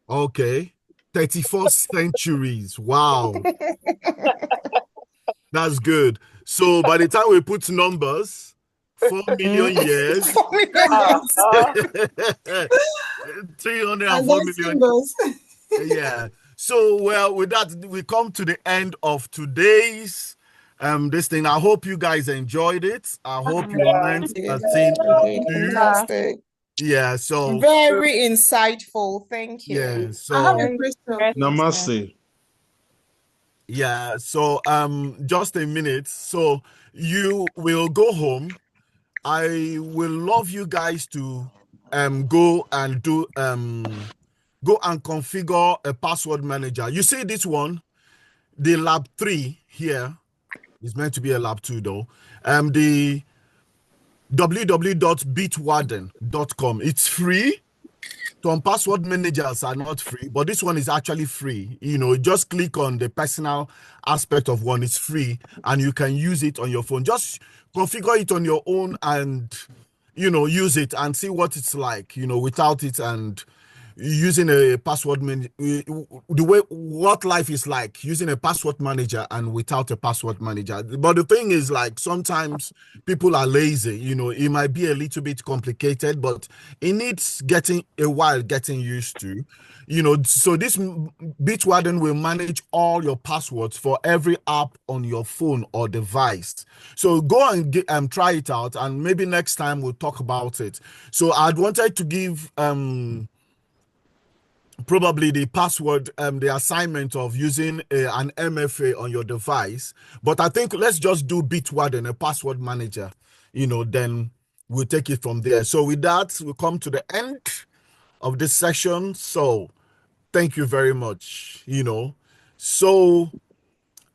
Okay. 34th centuries. Wow. That's good. So by the time we put numbers, 4 million years. 4 million years. 304 million. Yeah. So, well, with that, we come to the end of today's this thing. I hope you guys enjoyed it. I hope you learned a thing or two. Fantastic. Yeah, so very insightful. Thank you. Yeah, so I have a question. Namaste. Yeah, so just a minute. So you will go home. I will love you guys to go and do go and configure a password manager. You see this one, the lab 3 here is meant to be a lab 2 though. The www.bitwarden.com. It's free. Some password managers are not free, but this one is actually free. You know, just click on the personal aspect of one. It's free, and you can use it on your phone. Just configure it on your own and, you know, use it and see what it's like, you know, without it and using a password the way what life is like using a password manager and without a password manager. But the thing is, like, sometimes people are lazy, you know. It might be a little bit complicated, but it needs getting used to, you know. So this Bitwarden will manage all your passwords for every app on your phone or device. So go and try it out, and maybe next time we'll talk about it. So I'd wanted to give probably the password, the assignment of using an MFA on your device. But I think let's just do Bitwarden, a password manager, you know, then we'll take it from there. So with that, we come to the end of this session. So thank you very much, you know. So,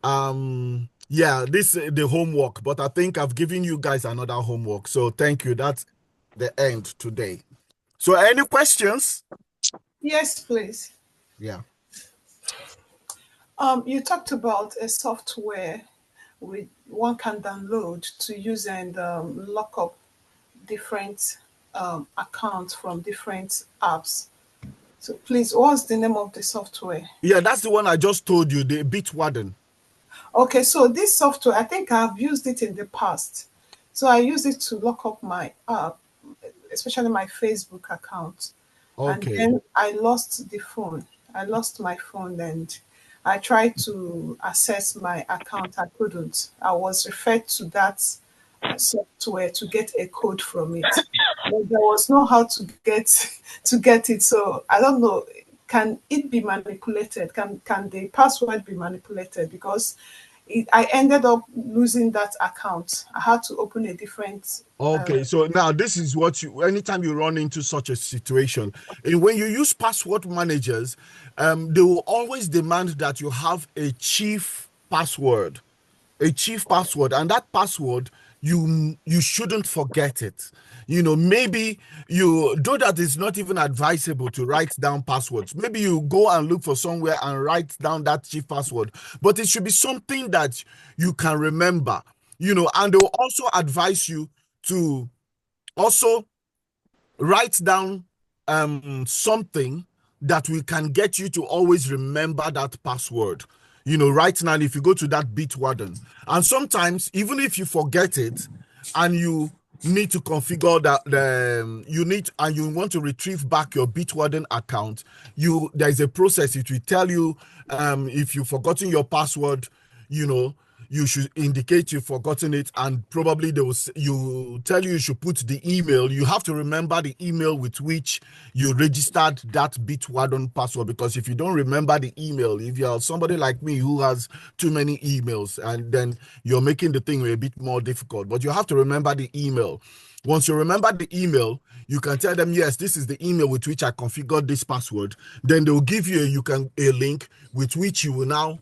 yeah, this is the homework, but I think I've given you guys another homework. So thank you. That's the end today. So any questions? Yes, please. Yeah. You talked about a software one can download to use and lock up different accounts from different apps. So please, what's the name of the software? Yeah, that's the one I just told you, the Bitwarden. Okay, so this software, I think I've used it in the past. So I use it to lock up my app, especially my Facebook account. Okay. And then I lost the phone. I lost my phone and I tried to access my account. I couldn't. I was referred to that software to get a code from it. But there was no how to get it. So I don't know. Can it be manipulated? Can the password be manipulated? Because I ended up losing that account. I had to open a different. Okay, so now this is what anytime you run into such a situation, and when you use password managers, they will always demand that you have a chief password, and that password, you shouldn't forget it. You know, maybe you do that. Is not even advisable to write down passwords. Maybe you go and look for somewhere and write down that chief password, but it should be something that you can remember, you know. And they'll also advise you to also write down something that we can get you to always remember that password. You know, right now, if you go to that Bitwarden, and sometimes even if you forget it and you need to configure that you need, and you want to retrieve back your Bitwarden account, there's a process. It will tell you if you've forgotten your password, you should indicate you've forgotten it, and probably you tell you should put the email. You have to remember the email with which you registered that Bitwarden password, because if you don't remember the email, if you're somebody like me who has too many emails, and then you're making the thing a bit more difficult, but you have to remember the email. Once you remember the email, you can tell them, yes, this is the email with which I configured this password. Then they'll give you a link with which you will now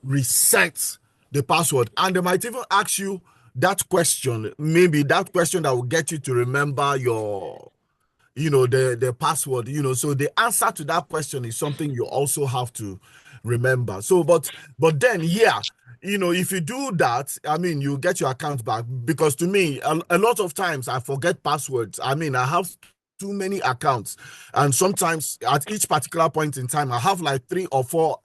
reset the password, and they might even ask you that question, maybe that question that will get you to remember the password, so the answer to that question is something you also have to remember. So but then, yeah, if you do that, I mean, you get your account back, because to me, a lot of times I forget passwords. I mean, I have too many accounts, and sometimes at each particular point in time I have like 3 or 4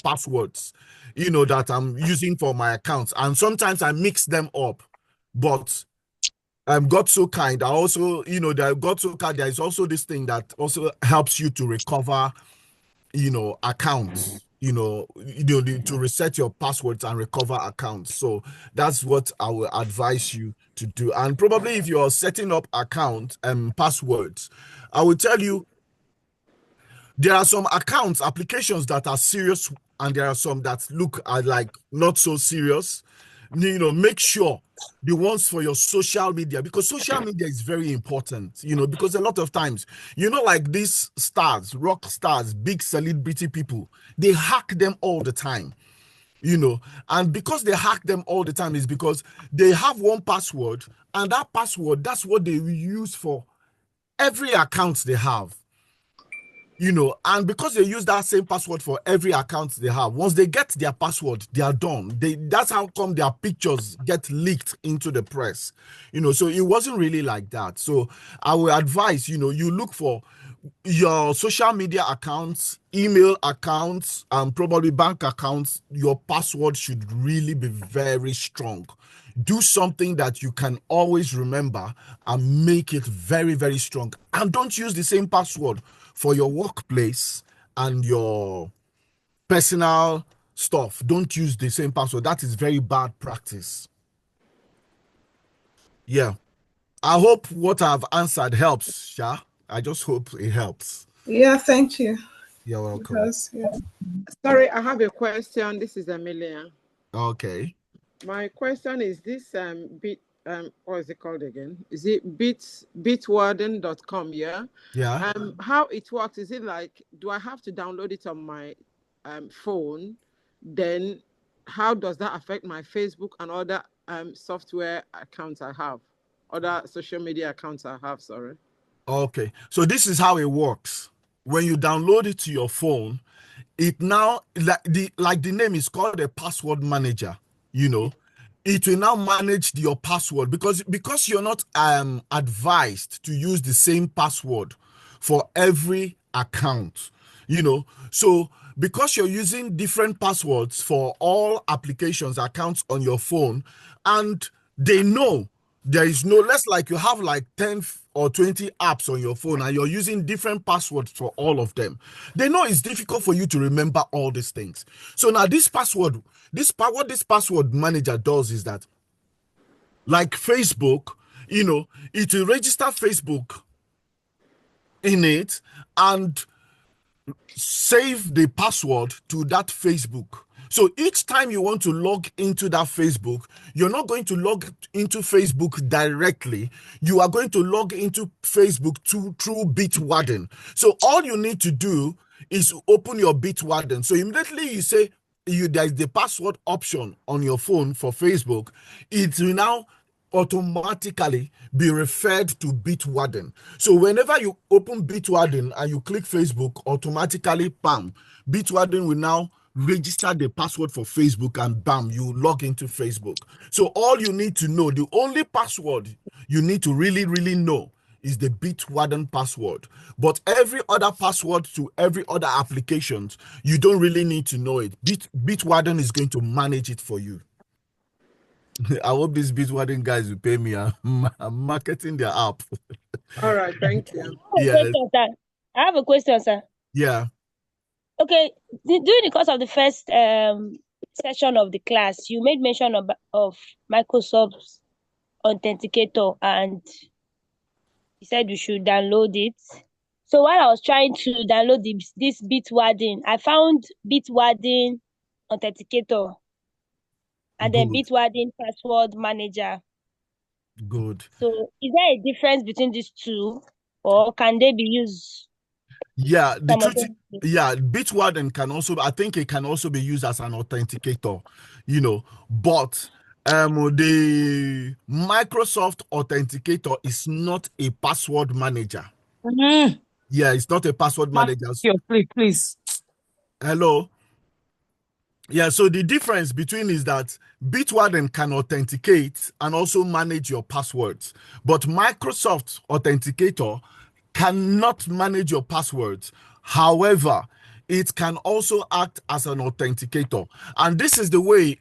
passwords that I'm using for my accounts, and sometimes I mix them up. But God so kind, I also, God so kind, there is also this thing that also helps you to recover accounts, to reset your passwords and recover accounts. So that's what I will advise you to do. And probably if you're setting up account passwords, I will tell you, there are some applications that are serious, and there are some that look like not so serious. Make sure the ones for your social media, because social media is very important, because a lot of times, like these stars, rock stars, big celebrity people, they hack them all the time, and because they hack them all the time is because they have one password, and that password, that's what they use for every account they have. And because they use that same password for every account they have, once they get their password, they are done. That's how come their pictures get leaked into the press. So it wasn't really like that. So I would advise, you look for your social media accounts, email accounts, and probably bank accounts. Your password should really be very strong. Do something that you can always remember and make it very, very strong. And don't use the same password for your workplace and your personal stuff. Don't use the same password. That is very bad practice. Yeah. I hope what I've answered helps, Sha. I just hope it helps. Yeah, thank you. You're welcome. Sorry, I have a question. This is Amelia. Okay. My question is this what is it called again? Is it bitwarden.com? Yeah. Yeah. How it works, is it like, do I have to download it on my phone? Then how does that affect my Facebook and other software accounts I have, other social media accounts I have? Sorry. Okay. So this is how it works. When you download it to your phone, it now, like the name is called a password manager, it will now manage your password, because you're not advised to use the same password for every account, so because you're using different passwords for all applications, accounts on your phone, and they know there is no less, like you have like 10 or 20 apps on your phone and you're using different passwords for all of them. They know it's difficult for you to remember all these things. So now what this password manager does is that, like Facebook, it will register Facebook in it and save the password to that Facebook. So each time you want to log into that Facebook, you're not going to log into Facebook directly. You are going to log into Facebook through Bitwarden. So all you need to do is open your Bitwarden. So immediately you say there's the password option on your phone for Facebook, it will now automatically be referred to Bitwarden. So whenever you open Bitwarden and you click Facebook, automatically, bam, Bitwarden will now register the password for Facebook, and bam, you log into Facebook. So all you need to know, the only password you need to really, really know is the Bitwarden password. But every other password to every other applications, you don't really need to know it. Bitwarden is going to manage it for you. I hope these Bitwarden guys will pay me. I'm marketing their app. All right, thank you. Yes. I have a question, sir. Yeah. Okay, during the course of the first session of the class, you made mention of Microsoft's Authenticator, and you said we should download it. So while I was trying to download this Bitwarden, I found Bitwarden Authenticator and then Good. Bitwarden Password Manager. Good. So is there a difference between these two, or can they be used? Yeah, the truth, yeah, Bitwarden can also, I think it can also be used as an authenticator, but the Microsoft Authenticator is not a password manager. Yeah, it's not a password manager. Please. Hello. Yeah, so the difference between is that Bitwarden can authenticate and also manage your passwords, but Microsoft Authenticator cannot manage your passwords. However, it can also act as an authenticator. And this is the way,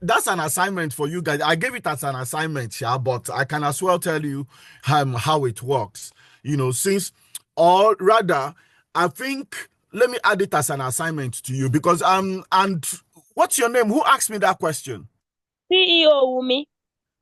that's an assignment for you guys. I gave it as an assignment, but I can as well tell you how it works. Or rather, I think, let me add it as an assignment to you because, and what's your name? Who asked me that question? CEO Wumi.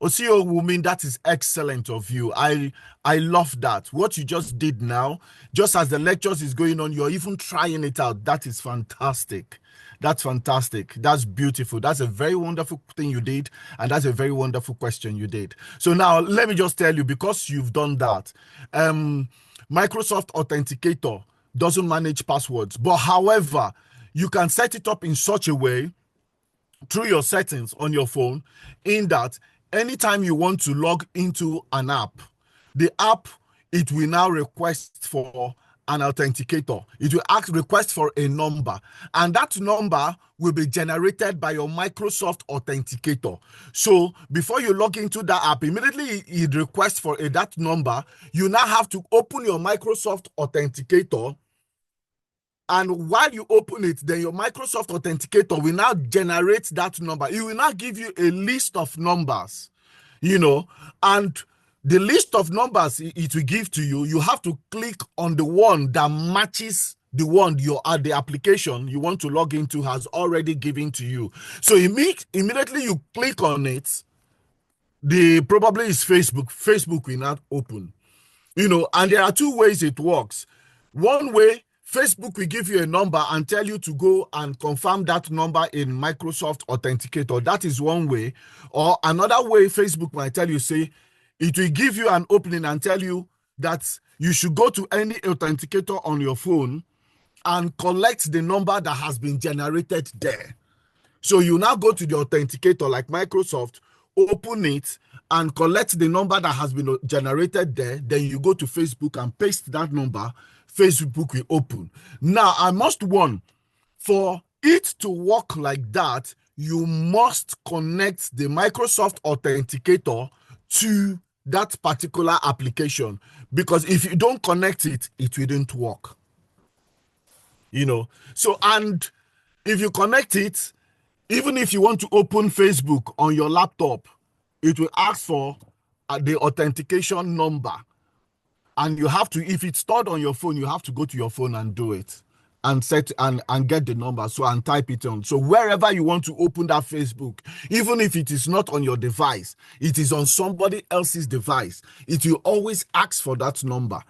CEO Wumi, that is excellent of you. I love that. What you just did now, just as the lectures is going on, you're even trying it out. That is fantastic. That's fantastic. That's beautiful. That's a very wonderful thing you did. And that's a very wonderful question you did. So now let me just tell you, because you've done that, Microsoft Authenticator doesn't manage passwords. But however, you can set it up in such a way through your settings on your phone in that anytime you want to log into an app, the app, it will now request for an authenticator. It will request for a number, and that number will be generated by your Microsoft Authenticator. So before you log into that app, immediately it requests for that number. You now have to open your Microsoft Authenticator, and while you open it, then your Microsoft Authenticator will now generate that number. It will now give you a list of numbers, and the list of numbers it will give to you, you have to click on the one that matches the one the application you want to log into has already given to you. So immediately you click on it, probably is Facebook. Facebook will not open, and there are two ways it works. One way, Facebook will give you a number and tell you to go and confirm that number in Microsoft Authenticator. That is one way. Or another way, Facebook might tell you, say, it will give you an opening and tell you that you should go to any authenticator on your phone and collect the number that has been generated there. So you now go to the authenticator like Microsoft, open it, and collect the number that has been generated there. Then you go to Facebook and paste that number. Facebook will open. Now, I must warn, for it to work like that, you must connect the Microsoft Authenticator to that particular application, because if you don't connect it, it wouldn't work. So, and if you connect it, even if you want to open Facebook on your laptop, it will ask for the authentication number. And you have to, if it's stored on your phone, you have to go to your phone and do it and set and get the number, and type it on. So wherever you want to open that Facebook, even if it is not on your device, it is on somebody else's device, it will always ask for that number.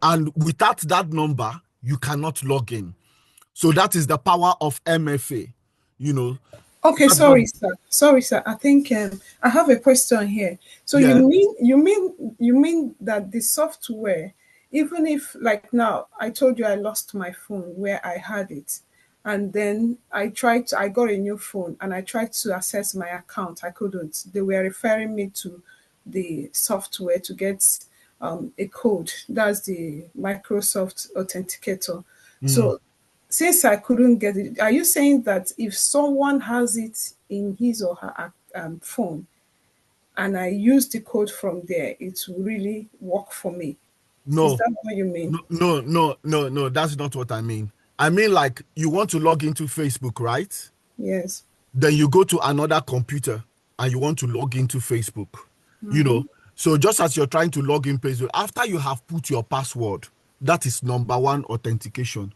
And without that number, you cannot log in. So that is the power of MFA, Okay, sorry, sir. I think I have a question here. So Yeah. you mean that the software, even if, like now, I told you I lost my phone where I had it, and then I got a new phone and I tried to access my account. I couldn't. They were referring me to the software to get a code. That's the Microsoft Authenticator. So since I couldn't get it, are you saying that if someone has it in his or her phone and I use the code from there, it will really work for me? No. Is that what you mean? No, that's not what I mean. I mean, like, you want to log into Facebook, right? Yes. Then you go to another computer. and you want to log into Facebook, you know, so just as you're trying to log in Facebook, after you have put your password, that is number one authentication.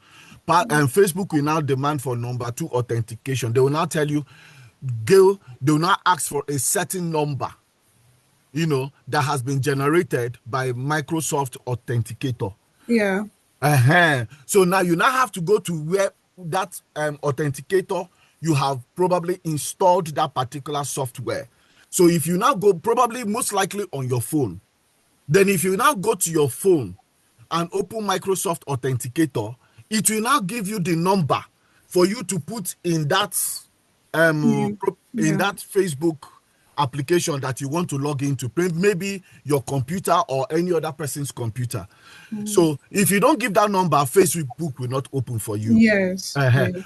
And Facebook will now demand for number two authentication. They will now tell you, they will now ask for a certain number, you know, that has been generated by Microsoft Authenticator. Yeah. So now you now have to go to where that authenticator, you have probably installed that particular software. So if you now go, probably most likely on your phone, then if you now go to your phone and open Microsoft Authenticator, it will now give you the number for you to put in that in that Facebook application that you want to log into, maybe your computer or any other person's computer. So if you don't give that number, Facebook will not open for you. Yes.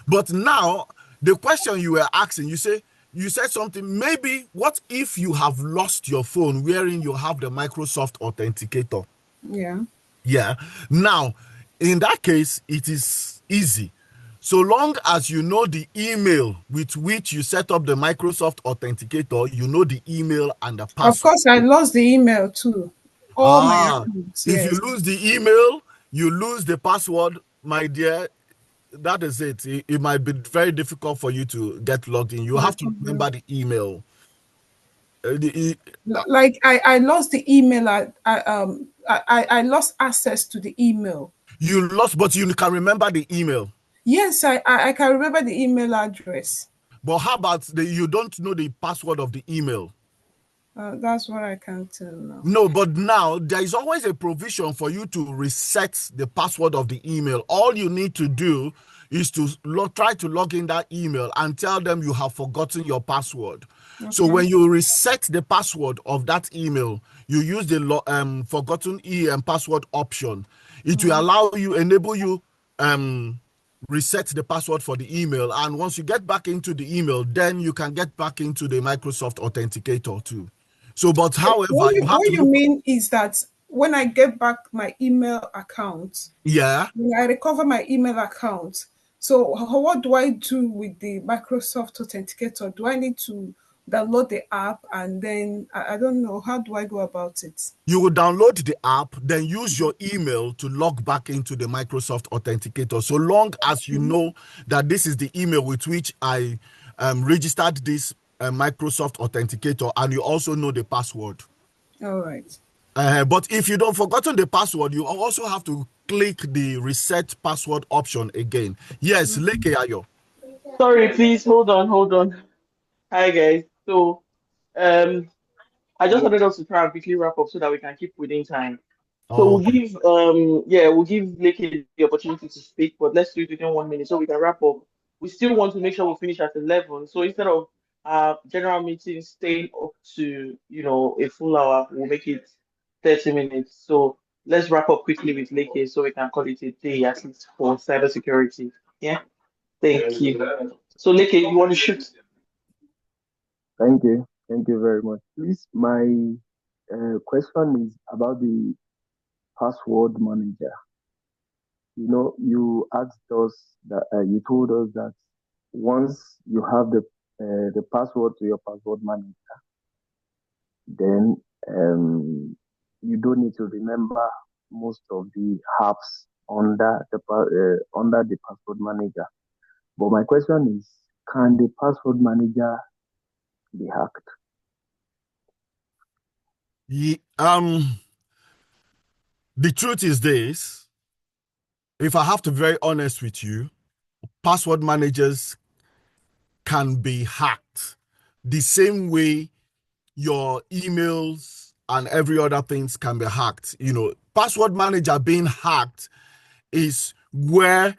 But now the question you were asking, you said something, maybe what if you have lost your phone wherein you have the Microsoft Authenticator? Yeah. Now, in that case, it is easy. So long as you know the email with which you set up the Microsoft Authenticator, you know the email and the password. Of course, I lost the email too. All my accounts. If you lose the email, you lose the password, my dear. That is it. It might be very difficult for you to get logged in. You have to remember the email. Like I lost the email. I lost access to the email. You lost, but you can remember the email. Yes, I can remember the email address. But how about you don't know the password of the email? That's what I can tell now. No, but now there is always a provision for you to reset the password of the email. All you need to do is to try to log in that email and tell them you have forgotten your password. So when you reset the password of that email, you use the forgotten password option. It will allow you, enable you reset the password for the email. And once you get back into the email, then you can get back into the Microsoft Authenticator too. So, but however, what you mean is that when I get back my email account, when I recover my email account, so what do I do with the Microsoft Authenticator? Do I need to download the app and then I don't know, how do I go about it? You will download the app, then use your email to log back into the Microsoft Authenticator. So long as you know that this is the email with which I registered this Microsoft Authenticator, and you also know the password. All right. But if you don't forgotten the password, you also have to click the reset password option again. Yes, 𝐂𝐿𝐍𝐍𝐄𝐂𝐓. Sorry, please hold on. Hi guys. So I just wanted us to try and quickly wrap up so that we can keep within time. So we'll give 𝐂𝐿𝐍𝐍𝐄𝐓 the opportunity to speak, but let's do it within 1 minute so we can wrap up. We still want to make sure we finish at 11. So instead of general meeting staying up to a full hour, we'll make it 30 minutes. So let's wrap up quickly with 𝐂𝐿𝐍𝐍𝐄𝐓 so we can call it a day at least for cybersecurity. Yeah. Thank you. So 𝐂𝐿𝐍𝐍𝐄𝐓, you want to shoot? Thank you very much. Please, my question is about the password manager. You asked us that you told us that once you have the password to your password manager, then you don't need to remember most of the apps under the password manager. But my question is, can the password manager be hacked? The truth is this: if I have to be very honest with you, password managers can be hacked the same way your emails and every other things can be hacked. Password manager being hacked is where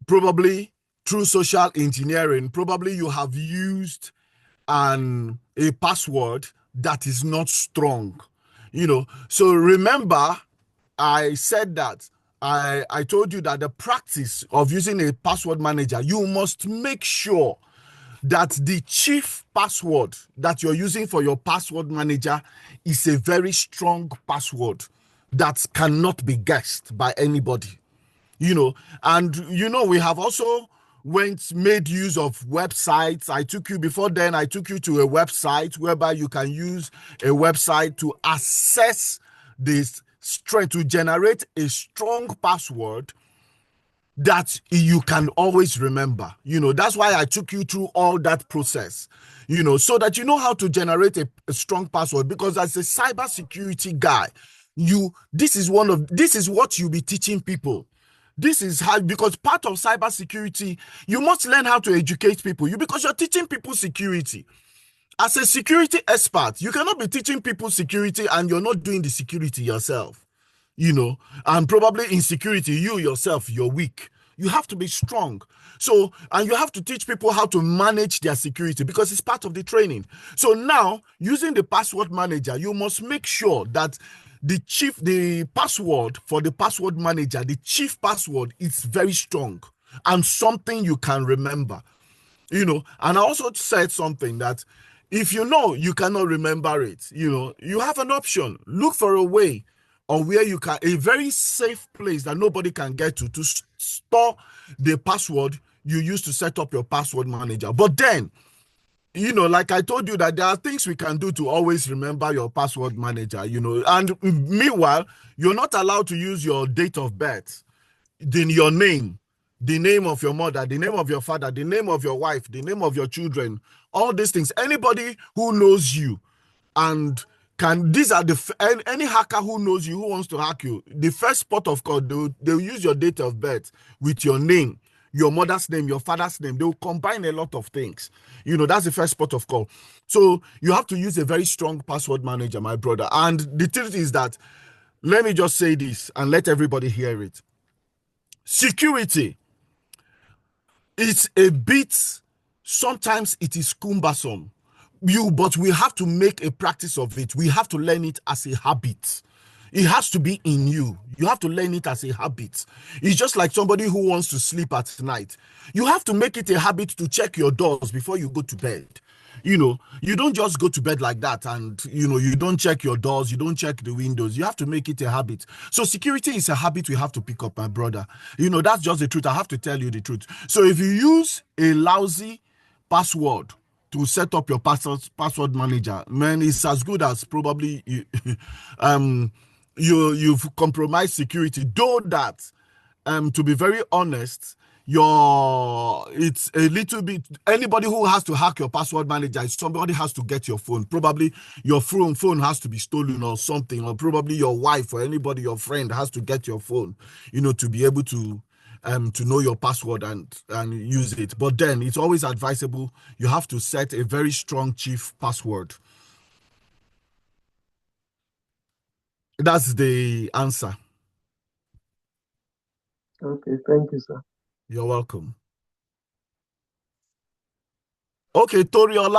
probably through social engineering, probably you have used a password that is not strong. So remember, I said that I told you that the practice of using a password manager, you must make sure that the chief password that you're using for your password manager is a very strong password that cannot be guessed by anybody. And we have also made use of websites. I took you to a website whereby you can use a website to assess this strength, to generate a strong password that you can always remember. That's why I took you through all that process, so that you know how to generate a strong password. Because as a cybersecurity guy, this is what you'll be teaching people. This is how, because part of cybersecurity, you must learn how to educate people. Because you're teaching people security. As a security expert, you cannot be teaching people security and you're not doing the security yourself. And probably in security, you yourself, you're weak. You have to be strong. So, and you have to teach people how to manage their security because it's part of the training. So now, using the password manager, you must make sure that the password for the password manager, the chief password is very strong and something you can remember. And I also said something that if you cannot remember it, you have an option. Look for a way or where you can, a very safe place that nobody can get to store the password you use to set up your password manager. But then, like I told you, that there are things we can do to always remember your password manager, and meanwhile, you're not allowed to use your date of birth, then your name, the name of your mother, the name of your father, the name of your wife, the name of your children, all these things. Anybody who knows you and any hacker who knows you, who wants to hack you, the first port of call, they'll use your date of birth with your name, your mother's name, your father's name. They'll combine a lot of things. That's the first port of call. So you have to use a very strong password manager, my brother. And the truth is that, let me just say this and let everybody hear it. Security, it's a bit, sometimes it is cumbersome. But we have to make a practice of it. We have to learn it as a habit. It has to be in you. You have to learn it as a habit. It's just like somebody who wants to sleep at night. You have to make it a habit to check your doors before you go to bed. You don't just go to bed like that and, you don't check your doors, you don't check the windows. You have to make it a habit. So security is a habit we have to pick up, my brother. That's just the truth. I have to tell you the truth. So if you use a lousy password to set up your password manager, man, it's as good as probably you've compromised security. Though that, to be very honest, it's a little bit, anybody who has to hack your password manager, somebody has to get your phone. Probably your phone has to be stolen or something, or probably your wife or anybody, your friend has to get your phone, to be able to know your password and use it. But then it's always advisable, you have to set a very strong chief password. That's the answer. Okay, thank you, sir. You're welcome. Okay, Toriola.